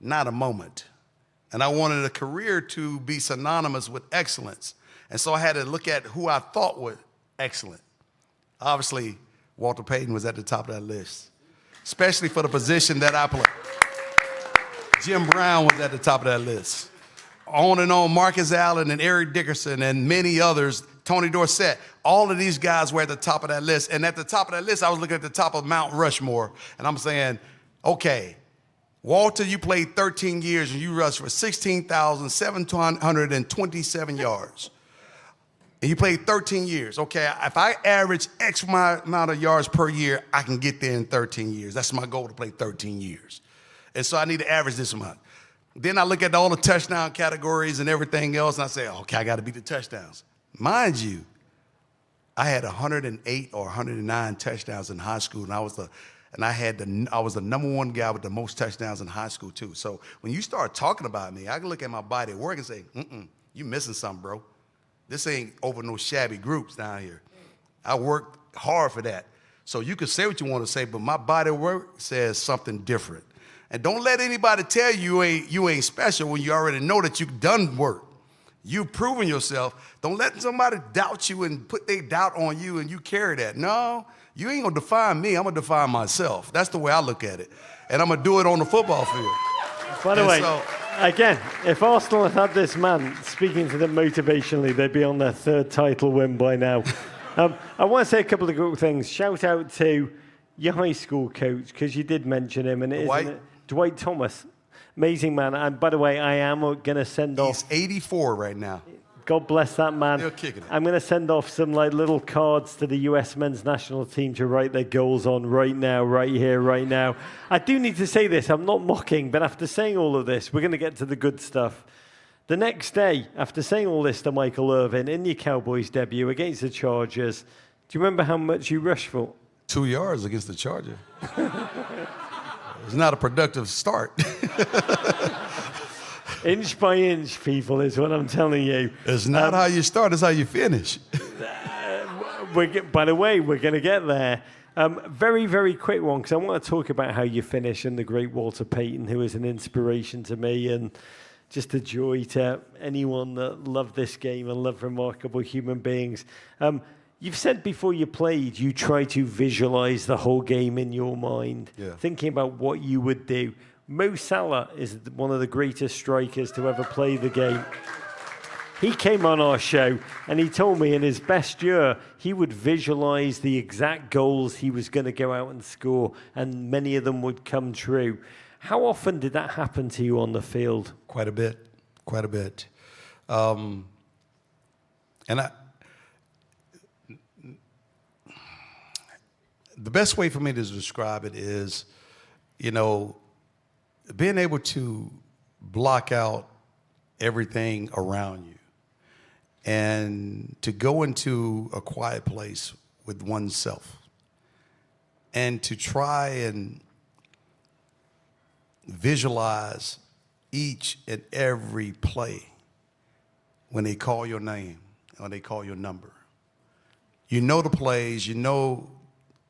not a moment. And I wanted a career to be synonymous with excellence. And so I had to look at who I thought was excellent. Obviously, Walter Payton was at the top of that list, especially for the position that I played. Jim Brown was at the top of that list. On and on, Marcus Allen and Eric Dickerson and many others, Tony Dorsett, all of these guys were at the top of that list. And at the top of that list, I was looking at the top of Mount Rushmore, and I'm saying, okay, Walter, you played 13 years and you rushed for 16,727 yards. And you played 13 years. Okay, if I average X amount of yards per year, I can get there in 13 years. That's my goal, to play 13 years. And so I need to average this amount. Then I look at all the touchdown categories and everything else, and I say, okay, I got to beat the touchdowns. Mind you, I had 108 or 109 touchdowns in high school, and I was the #1 guy with the most touchdowns in high school too. So when you start talking about me, I can look at my body at work and say, you missing something, bro. This ain't over no shabby groups down here. I worked hard for that. So you can say what you want to say, but my body work says something different. And don't let anybody tell you you ain't special when you already know that you've done work. You've proven yourself. Don't let somebody doubt you and put their doubt on you and you carry that. No, you ain't gonna define me. I'm gonna define myself. That's the way I look at it. And I'm gonna do it on the football field. By the way, again, if Arsenal had this man speaking to them motivationally, they'd be on their 3rd title win by now. I want to say a couple of good things. Shout out to your high school coach, because you did mention him, and Dwight Thomas. Amazing man. And by the way, I am going to send off. He's 84 right now. God bless that man. Still kicking it. I'm going to send off some little cards to the US men's national team to write their goals on right now, right here, right now. I do need to say this. I'm not mocking, but after saying all of this, we're going to get to the good stuff. The next day, after saying all this to Michael Irvin in your Cowboys debut against the Chargers, do you remember how much you rushed for? 2 yards against the Charger. It's not a productive start. Inch by inch, people, is what I'm telling you. It's not how you start, it's how you finish. By the way, we're going to get there. Very, very quick one, because I want to talk about how you finish and the great Walter Payton, who is an inspiration to me and just a joy to anyone that loved this game and loved remarkable human beings. You've said before you played, you try to visualize the whole game in your mind, thinking about what you would do. Mo Salah is one of the greatest strikers to ever play the game. He came on our show and he told me in his best year, he would visualize the exact goals he was going to go out and score, and many of them would come true. How often did that happen to you on the field? Quite a bit. The best way for me to describe it is, being able to block out everything around you and to go into a quiet place with oneself and to try and visualize each and every play when they call your name or they call your number. You know the plays, you know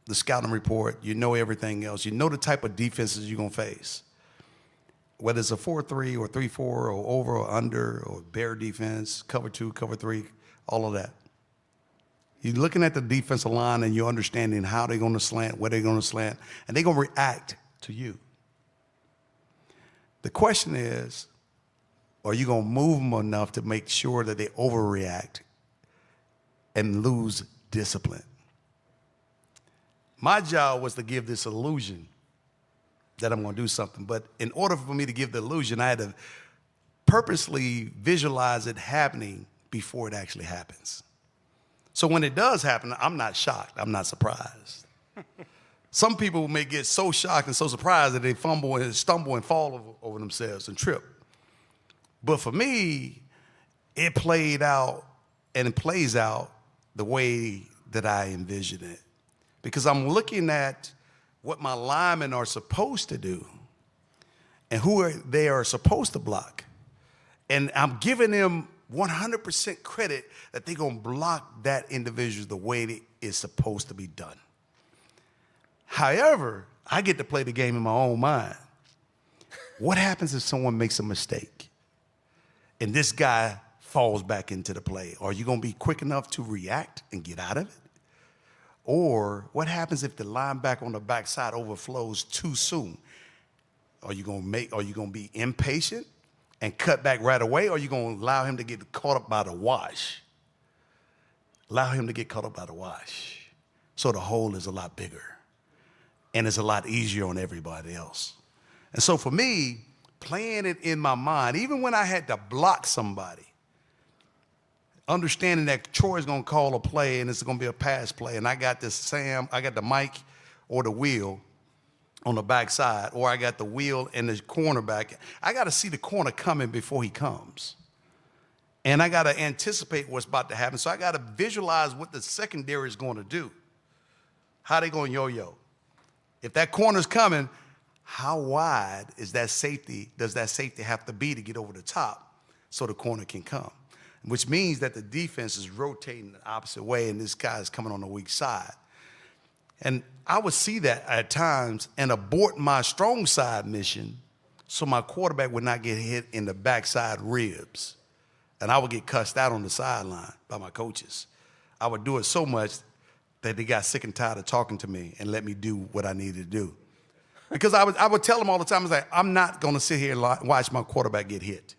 the scouting report, you know everything else. You know the type of defenses you're going to face. Whether it's a 4-3 or 3-4 or over or under or bear defense, cover 2, cover 3, all of that. You're looking at the defensive line and you're understanding how they're going to slant, where they're going to slant, and they're going to react to you. The question is, are you going to move them enough to make sure that they overreact and lose discipline? My job was to give this illusion that I'm going to do something. But in order for me to give the illusion, I had to purposely visualize it happening before it actually happens. So when it does happen, I'm not shocked. I'm not surprised. Some people may get so shocked and so surprised that they fumble and stumble and fall over themselves and trip. But for me, it played out and it plays out the way that I envision it. Because I'm looking at what my linemen are supposed to do and they are supposed to block. And I'm giving them 100% credit that they're going to block that individual the way it is supposed to be done. However, I get to play the game in my own mind. What happens if someone makes a mistake and this guy falls back into the play? Are you going to be quick enough to react and get out of it? Or what happens if the linebacker on the backside overflows too soon? Are you going to be impatient and cut back right away, or are you going to allow him to get caught up by the wash? Allow him to get caught up by the wash. So the hole is a lot bigger and it's a lot easier on everybody else. And so for me, playing it in my mind, even when I had to block somebody, understanding that Troy's going to call a play and it's going to be a pass play, and I got the mic or the wheel on the backside, or I got the wheel and the cornerback. I got to see the corner coming before he comes. And I got to anticipate what's about to happen. So I got to visualize what the secondary is going to do. How they going to yo-yo. If that corner's coming, how wide does that safety have to be to get over the top so the corner can come? Which means that the defense is rotating the opposite way and this guy is coming on the weak side. And I would see that at times and abort my strong side mission so my quarterback would not get hit in the backside ribs. And I would get cussed out on the sideline by my coaches. I would do it so much that they got sick and tired of talking to me and let me do what I needed to do. Because I would tell them all the time, I was like, I'm not going to sit here and watch my quarterback get hit.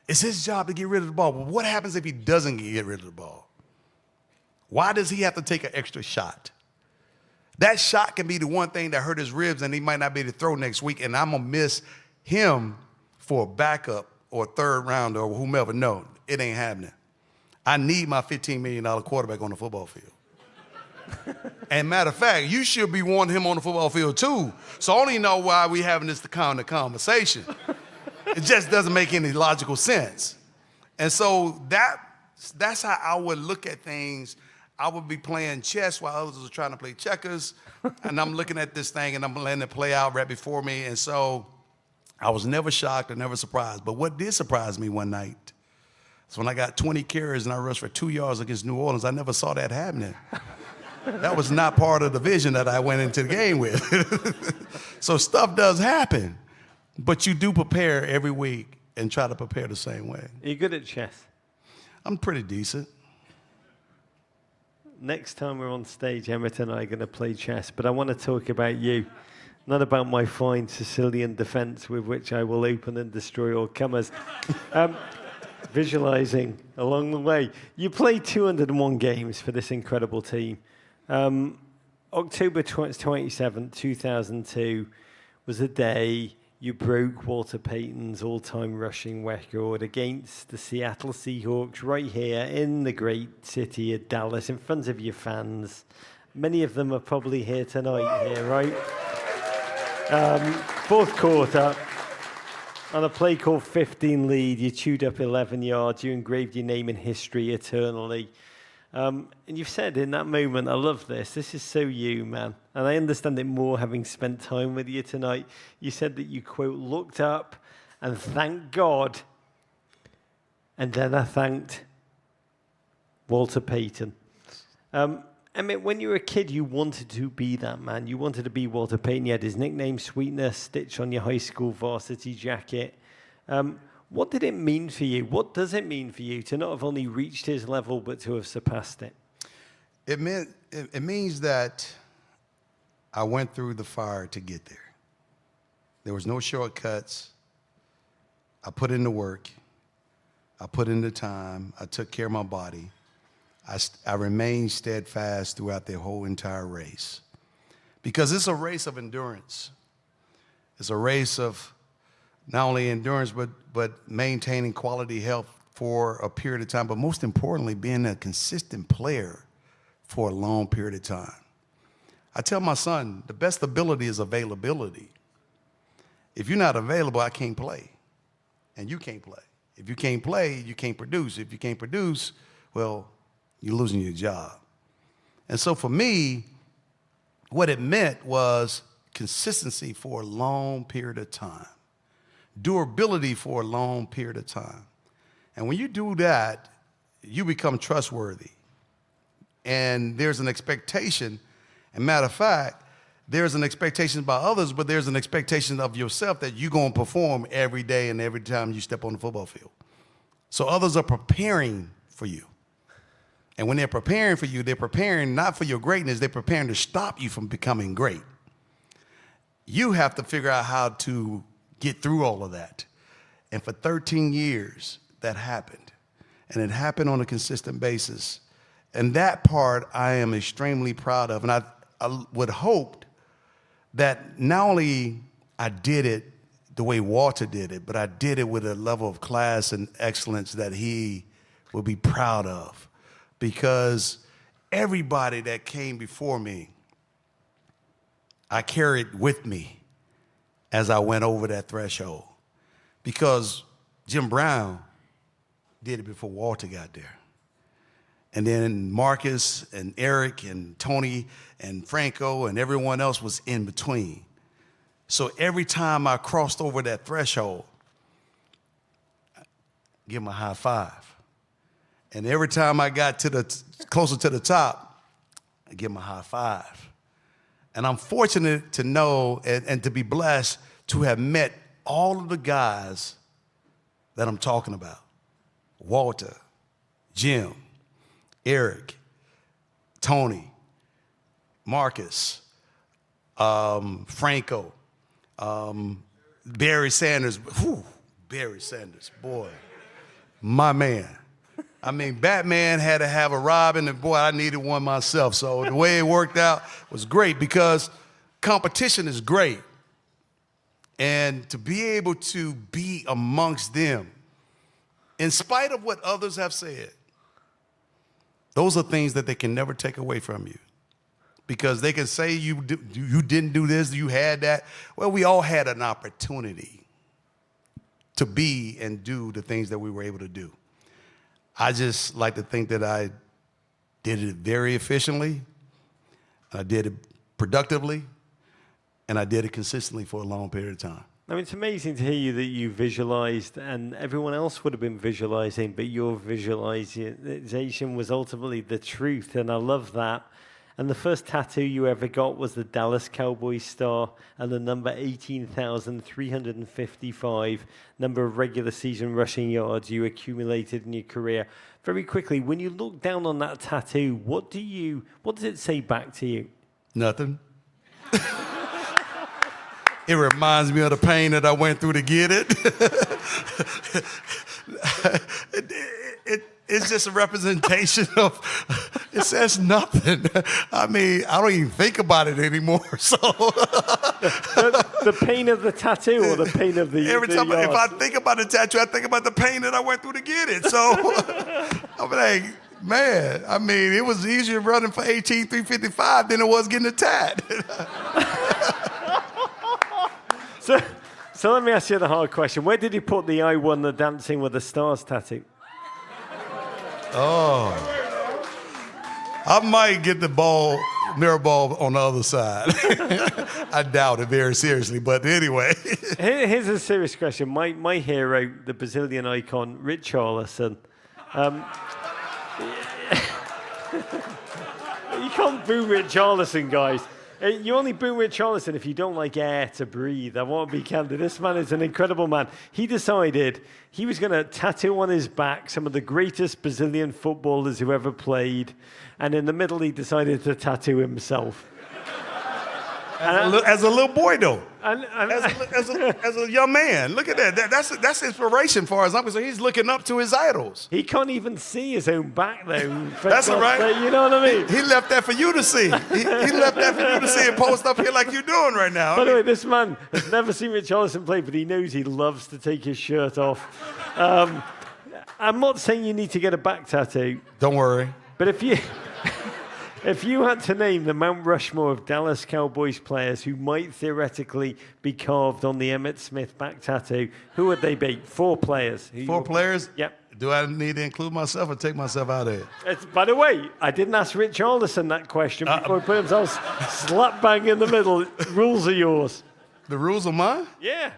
It's his job to get rid of the ball. Well, what happens if he doesn't get rid of the ball? Why does he have to take an extra shot? That shot can be the one thing that hurt his ribs, and he might not be able to throw next week, and I'm going to miss him for a backup or a third rounder or whomever. No, it ain't happening. I need my $15 million quarterback on the football field. And matter of fact, you should be wanting him on the football field too. So I don't even know why we having this kind of conversation. It just doesn't make any logical sense. And so that's how I would look at things. I would be playing chess while others are trying to play checkers. And I'm looking at this thing and I'm letting it play out right before me. And so I was never shocked or never surprised. But what did surprise me one night is when I got 20 carries and I rushed for 2 yards against New Orleans. I never saw that happening. That was not part of the vision that I went into the game with. So stuff does happen. But you do prepare every week and try to prepare the same way. Are you good at chess? I'm pretty decent. Next time we're on stage, Emmitt and I are going to play chess, but I want to talk about you, not about my fine Sicilian defense with which I will open and destroy all comers. Visualizing along the way. You played 201 games for this incredible team. October 27, 2002 was the day you broke Walter Payton's all-time rushing record against the Seattle Seahawks right here in the great city of Dallas in front of your fans. Many of them are probably here tonight here, right? Fourth quarter, on a play called 15 lead, you chewed up 11 yards, you engraved your name in history eternally. And you've said in that moment, I love this is so you, man. And I understand it more having spent time with you tonight. You said that you, quote, looked up and thanked God. And then I thanked Walter Payton. Emmitt, when you were a kid, you wanted to be that man. You wanted to be Walter Payton. You had his nickname, Sweetness, stitched on your high school varsity jacket. What did it mean for you? What does it mean for you to not have only reached his level, but to have surpassed it? It means that I went through the fire to get there. There was no shortcuts. I put in the work. I put in the time. I took care of my body. I remained steadfast throughout the whole entire race. Because it's a race of endurance. It's a race of not only endurance, but maintaining quality health for a period of time, but most importantly, being a consistent player for a long period of time. I tell my son, the best ability is availability. If you're not available, I can't play, and you can't play. If you can't play, you can't produce. If you can't produce, well, you're losing your job. And so for me, what it meant was consistency for a long period of time. Durability for a long period of time. And when you do that, you become trustworthy. And there's an expectation, and matter of fact, there's an expectation by others, but there's an expectation of yourself that you're going to perform every day and every time you step on the football field. So others are preparing for you. And when they're preparing for you, they're preparing not for your greatness, they're preparing to stop you from becoming great. You have to figure out how to get through all of that. And for 13 years, that happened. And it happened on a consistent basis. And that part I am extremely proud of. And I would hope that not only I did it the way Walter did it, but I did it with a level of class and excellence that he will be proud of. Because everybody that came before me, I carried with me as I went over that threshold. Because Jim Brown did it before Walter got there. And then Marcus and Eric and Tony and Franco and everyone else was in between. So every time I crossed over that threshold, I give them a high five. And every time I got to closer to the top, I give them a high five. And I'm fortunate to know and to be blessed to have met all of the guys that I'm talking about. Walter, Jim, Eric, Tony, Marcus, Franco, Barry Sanders. Whew, Barry Sanders, boy, my man. I mean, Batman had to have a Robin, and boy, I needed one myself. So the way it worked out was great because competition is great. And to be able to be amongst them, in spite of what others have said, those are things that they can never take away from you. Because they can say you didn't do this, you had that. Well, we all had an opportunity to be and do the things that we were able to do. I just like to think that I did it very efficiently, I did it productively, and I did it consistently for a long period of time. I mean, it's amazing to hear you that you visualized, and everyone else would have been visualizing, but your visualization was ultimately the truth, and I love that. And the first tattoo you ever got was the Dallas Cowboys star and the number 18,355 number of regular season rushing yards you accumulated in your career. Very quickly, when you look down on that tattoo, what does it say back to you? Nothing. It reminds me of the pain that I went through to get it. It's just a representation of, it says nothing. I mean, I don't even think about it anymore. So the pain of the tattoo or the pain of the every time yards? if I think about the tattoo, I think about the pain that I went through to get it. So I'm like, man, I mean, it was easier running for 18,355 than it was getting a tat. So let me ask you the hard question. Where did you put the I won the Dancing with the Stars tattoo? Oh, I might get the mirror ball on the other side. I doubt it very seriously, but anyway. Here's a serious question. My hero, the Brazilian icon, Richarlison. You can't boo Richarlison, guys. You only boo Richarlison if you don't like air to breathe. I want to be candid. This man is an incredible man. He decided he was going to tattoo on his back some of the greatest Brazilian footballers who ever played. And in the middle, he decided to tattoo himself. As a little boy, though. As a young man. Look at that. That's inspiration for us. So he's looking up to his idols. He can't even see his own back, though. That's all right. You know what I mean? He left that for you to see. He left that for you to see and post up here like you're doing right now. By the way, this man has never seen Richarlison play, but he knows he loves to take his shirt off. I'm not saying you need to get a back tattoo. Don't worry. But if you had to name the Mount Rushmore of Dallas Cowboys players who might theoretically be carved on the Emmitt Smith back tattoo, who would they be? 4 players. Four players? Yep. Do I need to include myself or take myself out of it? By the way, I didn't ask Richarlison that question before he put himself slap bang in the middle. Rules are yours. The rules are mine? Yeah.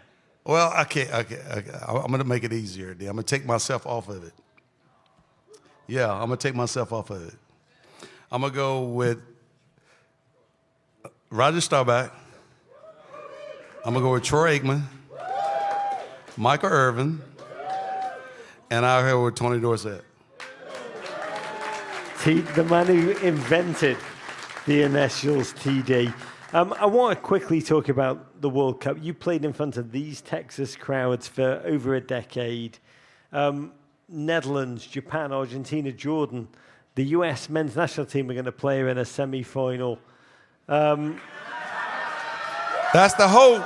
Well, okay. I'm going to make it easier. I'm going to take myself off of it. Yeah, I'm going to take myself off of it. I'm going to go with Roger Staubach. I'm going to go with Troy Aikman, Michael Irvin, and I'll go with Tony Dorsett. The man who invented the initials TD. I want to quickly talk about the World Cup. You played in front of these Texas crowds for over a decade. Netherlands, Japan, Argentina, Jordan. The US men's national team are going to play in a semi-final. That's the hope.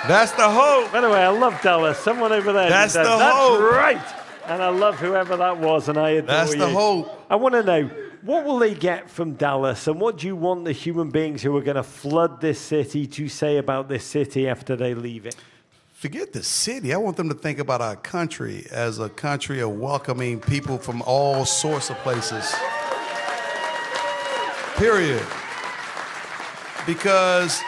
That's the hope. By the way, I love Dallas. Someone over there. That's the hope. That's right. And I love whoever that was, and I adore That's you. the hope. I want to know, what will they get from Dallas, and what do you want the human beings who are going to flood this city to say about this city after they leave it? Forget the city. I want them to think about our country as a country of welcoming people from all sorts of places. Period. Because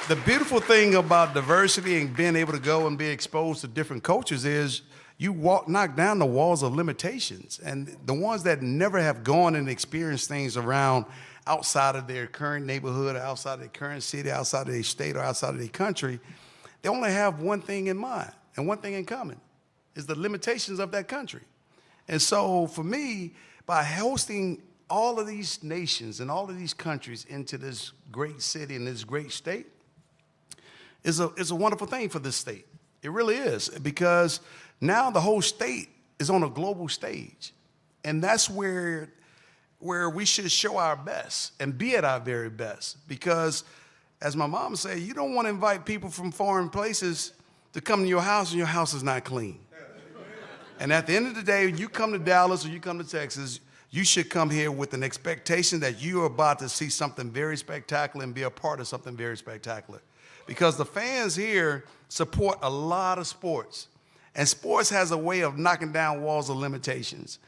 the beautiful thing about diversity and being able to go and be exposed to different cultures is you knock down the walls of limitations. And the ones that never have gone and experienced things around outside of their current neighborhood, or outside of their current city, outside of their state, or outside of their country, they only have one thing in mind and one thing in common, is the limitations of that country. And so for me, by hosting all of these nations and all of these countries into this great city and this great state is a wonderful thing for this state. It really is, because now the whole state is on a global stage. And that's where we should show our best and be at our very best. Because as my mom said, you don't want to invite people from foreign places to come to your house and your house is not clean. And at the end of the day, you come to Dallas or you come to Texas, you should come here with an expectation that you are about to see something very spectacular and be a part of something very spectacular. Because the fans here support a lot of sports. And sports has a way of knocking down walls of limitations.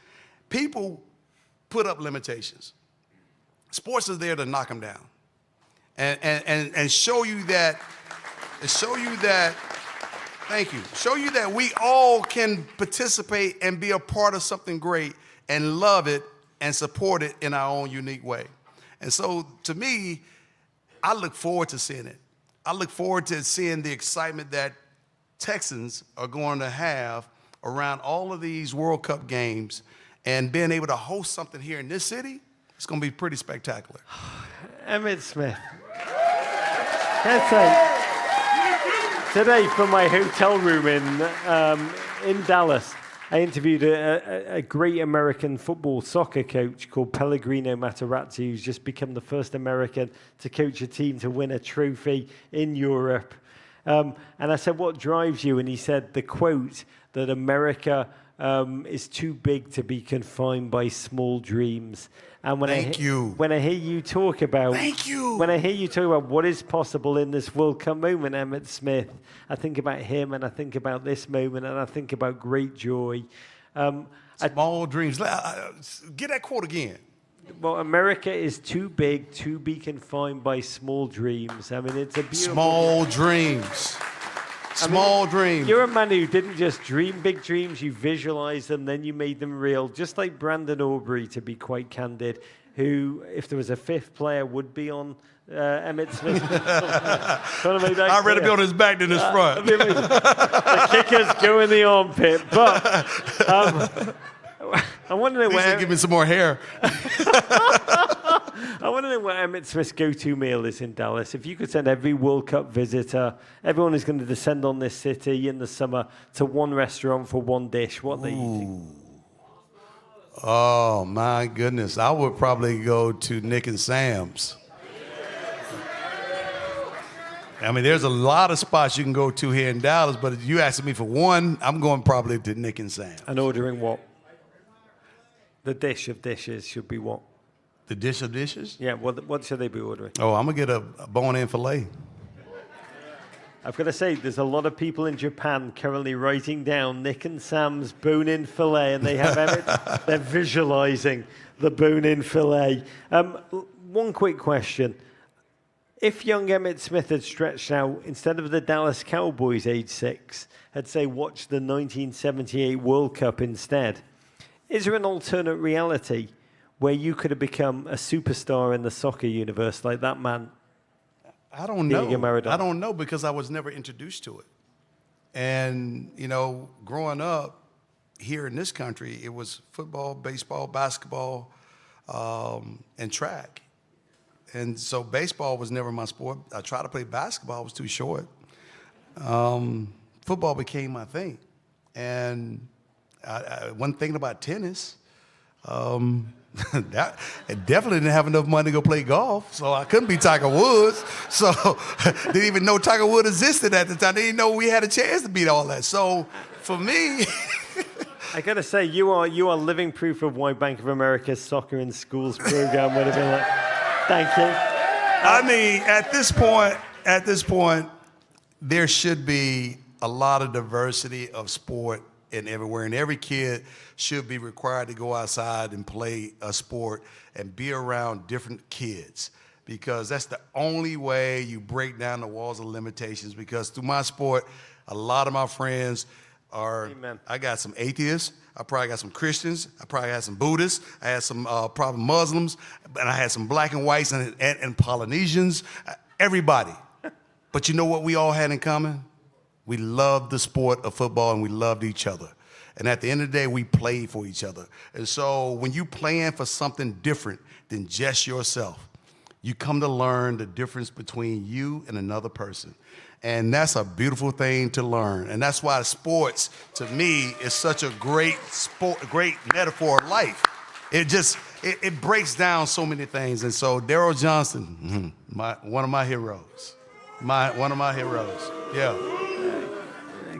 People put up limitations. Sports is there to knock them down. And show you that, thank you, show you that we all can participate and be a part of something great and love it and support it in our own unique way. And so to me, I look forward to seeing it. I look forward to seeing the excitement that Texans are going to have around all of these World Cup games, and being able to host something here in this city, it's going to be pretty spectacular. Emmitt Smith. Can I say, today from my hotel room in Dallas, I interviewed a great American football soccer coach called Pellegrino Materazzi, who's just become the first American to coach a team to win a trophy in Europe. And I said, what drives you? And he said the quote that America is too big to be confined by small dreams. And when I hear you talk about what is possible in this World Cup moment, Emmitt Smith, I think about him and I think about this moment and I think about great joy. Small dreams. Get that quote again. Well, America is too big to be confined by small dreams. I mean, it's a beautiful... Small dreams. Small dreams. You're a man who didn't just dream big dreams, you visualized them, then you made them real. Just like Brandon Aubrey, to be quite candid, who, if there was a fifth player, would be on Emmitt Smith. I'd rather be on his back than his front. The kickers go in the armpit. But I want to know where... Give me some more hair. I want to know what Emmitt Smith's go-to meal is in Dallas. If you could send every World Cup visitor, everyone who's going to descend on this city in the summer, to one restaurant for one dish, what they eating? Oh, my goodness. I would probably go to Nick and Sam's. I mean, there's a lot of spots you can go to here in Dallas, but if you asking me for one, I'm going probably to Nick and Sam's. And ordering what? The dish of dishes should be what? The dish of dishes? Yeah, what should they be ordering? Oh, I'm going to get a bone-in filet. I've got to say, there's a lot of people in Japan currently writing down Nick and Sam's bone-in filet, and they have Emmitt. They're visualizing the bone-in filet. One quick question. If young Emmitt Smith had stretched out, instead of the Dallas Cowboys age 6, had, say, watched the 1978 World Cup instead, is there an alternate reality where you could have become a superstar in the soccer universe like that man? I don't know. I don't know, because I was never introduced to it. And, you know, growing up here in this country, it was football, baseball, basketball, and track. And so baseball was never my sport. I tried to play basketball. I was too short. Football became my thing. And I wasn't thinking about tennis. I definitely didn't have enough money to go play golf, so I couldn't be Tiger Woods. So didn't even know Tiger Woods existed at the time. They didn't know we had a chance to beat all that. So for me, I got to say, you are living proof of why Bank of America's Soccer in Schools program would have been like. Thank you. I mean, at this point, there should be a lot of diversity of sport in everywhere, and every kid should be required to go outside and play a sport and be around different kids, because that's the only way you break down the walls of limitations. Because through my sport, a lot of my friends are, Amen. I got some atheists. I probably got some Christians. I probably had some Buddhists. I had some probably Muslims. And I had some black and whites and Polynesians. Everybody. But you know what we all had in common? We loved the sport of football and we loved each other. And at the end of the day, we played for each other. And so when you plan for something different than just yourself, you come to learn the difference between you and another person. And that's a beautiful thing to learn. And that's why sports, to me, is such a great metaphor of life. It breaks down so many things. And so Daryl Johnson, one of my heroes. One of my heroes. Yeah.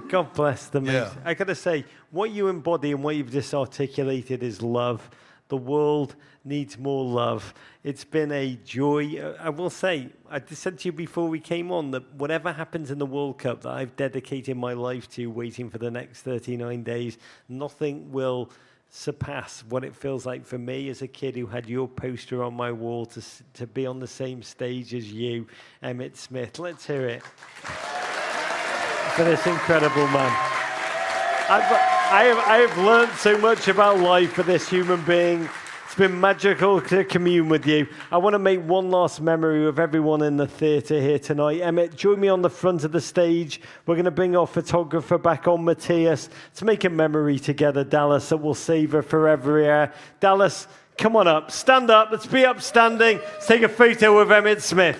God bless them. Yeah. I got to say, what you embody and what you've just articulated is love. The world needs more love. It's been a joy. I will say, I just said to you before we came on that whatever happens in the World Cup that I've dedicated my life to, waiting for the next 39 days, nothing will surpass what it feels like for me as a kid who had your poster on my wall to be on the same stage as you, Emmitt Smith. Let's hear it for this incredible man. I have learned so much about life for this human being. It's been magical to commune with you. I want to make one last memory of everyone in the theatre here tonight. Emmitt, join me on the front of the stage. We're going to bring our photographer back on, Matthias, to make a memory together, Dallas, that will savour forever here. Dallas, come on up. Stand up. Let's be upstanding. Let's take a photo with Emmitt Smith.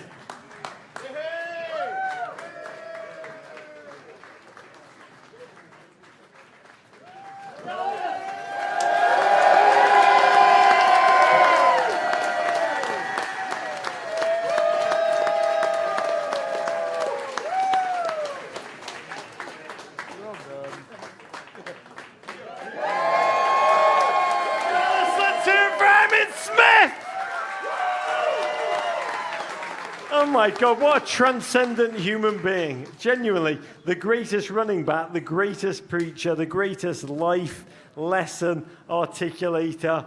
Oh my God, what a transcendent human being. Genuinely, the greatest running back, the greatest preacher, the greatest life lesson articulator.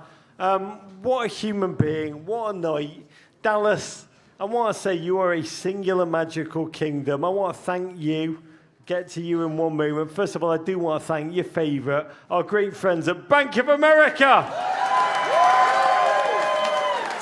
What a human being, what a night. Dallas, I want to say you are a singular magical kingdom. I want to thank you. Get to you in one moment. First of all, I do want to thank your favourite, our great friends at Bank of America.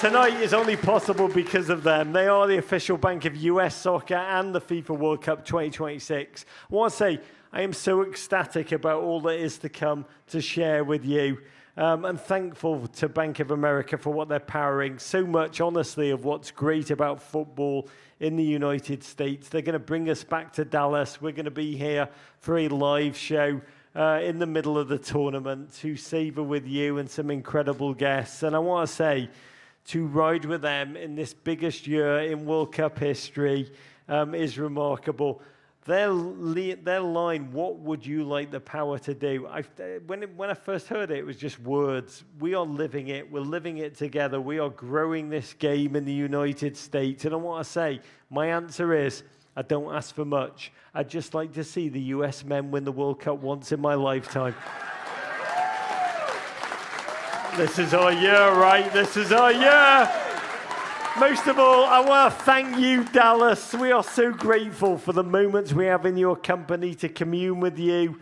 Tonight is only possible because of them. They are the official bank of US soccer and the FIFA World Cup 2026. I want to say I am so ecstatic about all that is to come to share with you. And thankful to Bank of America for what they're powering. So much, honestly, of what's great about football in the United States. They're going to bring us back to Dallas. We're going to be here for a live show in the middle of the tournament to savor with you and some incredible guests. And I want to say, to ride with them in this biggest year in World Cup history is remarkable. Their line, what would you like the power to do? When I first heard it, it was just words. We are living it. We're living it together. We are growing this game in the United States. And I want to say, my answer is, I don't ask for much. I'd just like to see the US men win the World Cup once in my lifetime. This is our year, right? This is our year. Most of all, I want to thank you, Dallas. We are so grateful for the moments we have in your company to commune with you.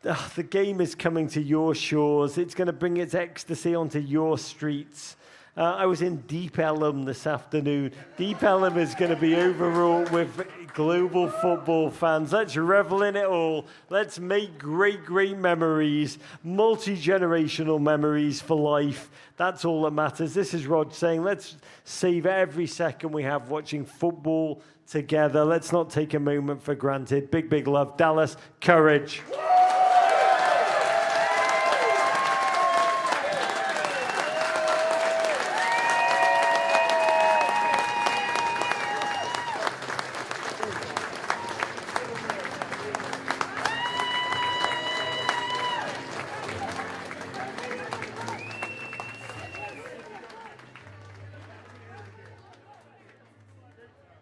The game is coming to your shores. It's going to bring its ecstasy onto your streets. I was in Deep Ellum this afternoon. Deep Ellum is going to be overwrought with global football fans. Let's revel in it all. Let's make great, great memories, multi-generational memories for life. That's all that matters. This is Rod saying, let's save every second we have watching football together. Let's not take a moment for granted. Big, big love. Dallas, courage.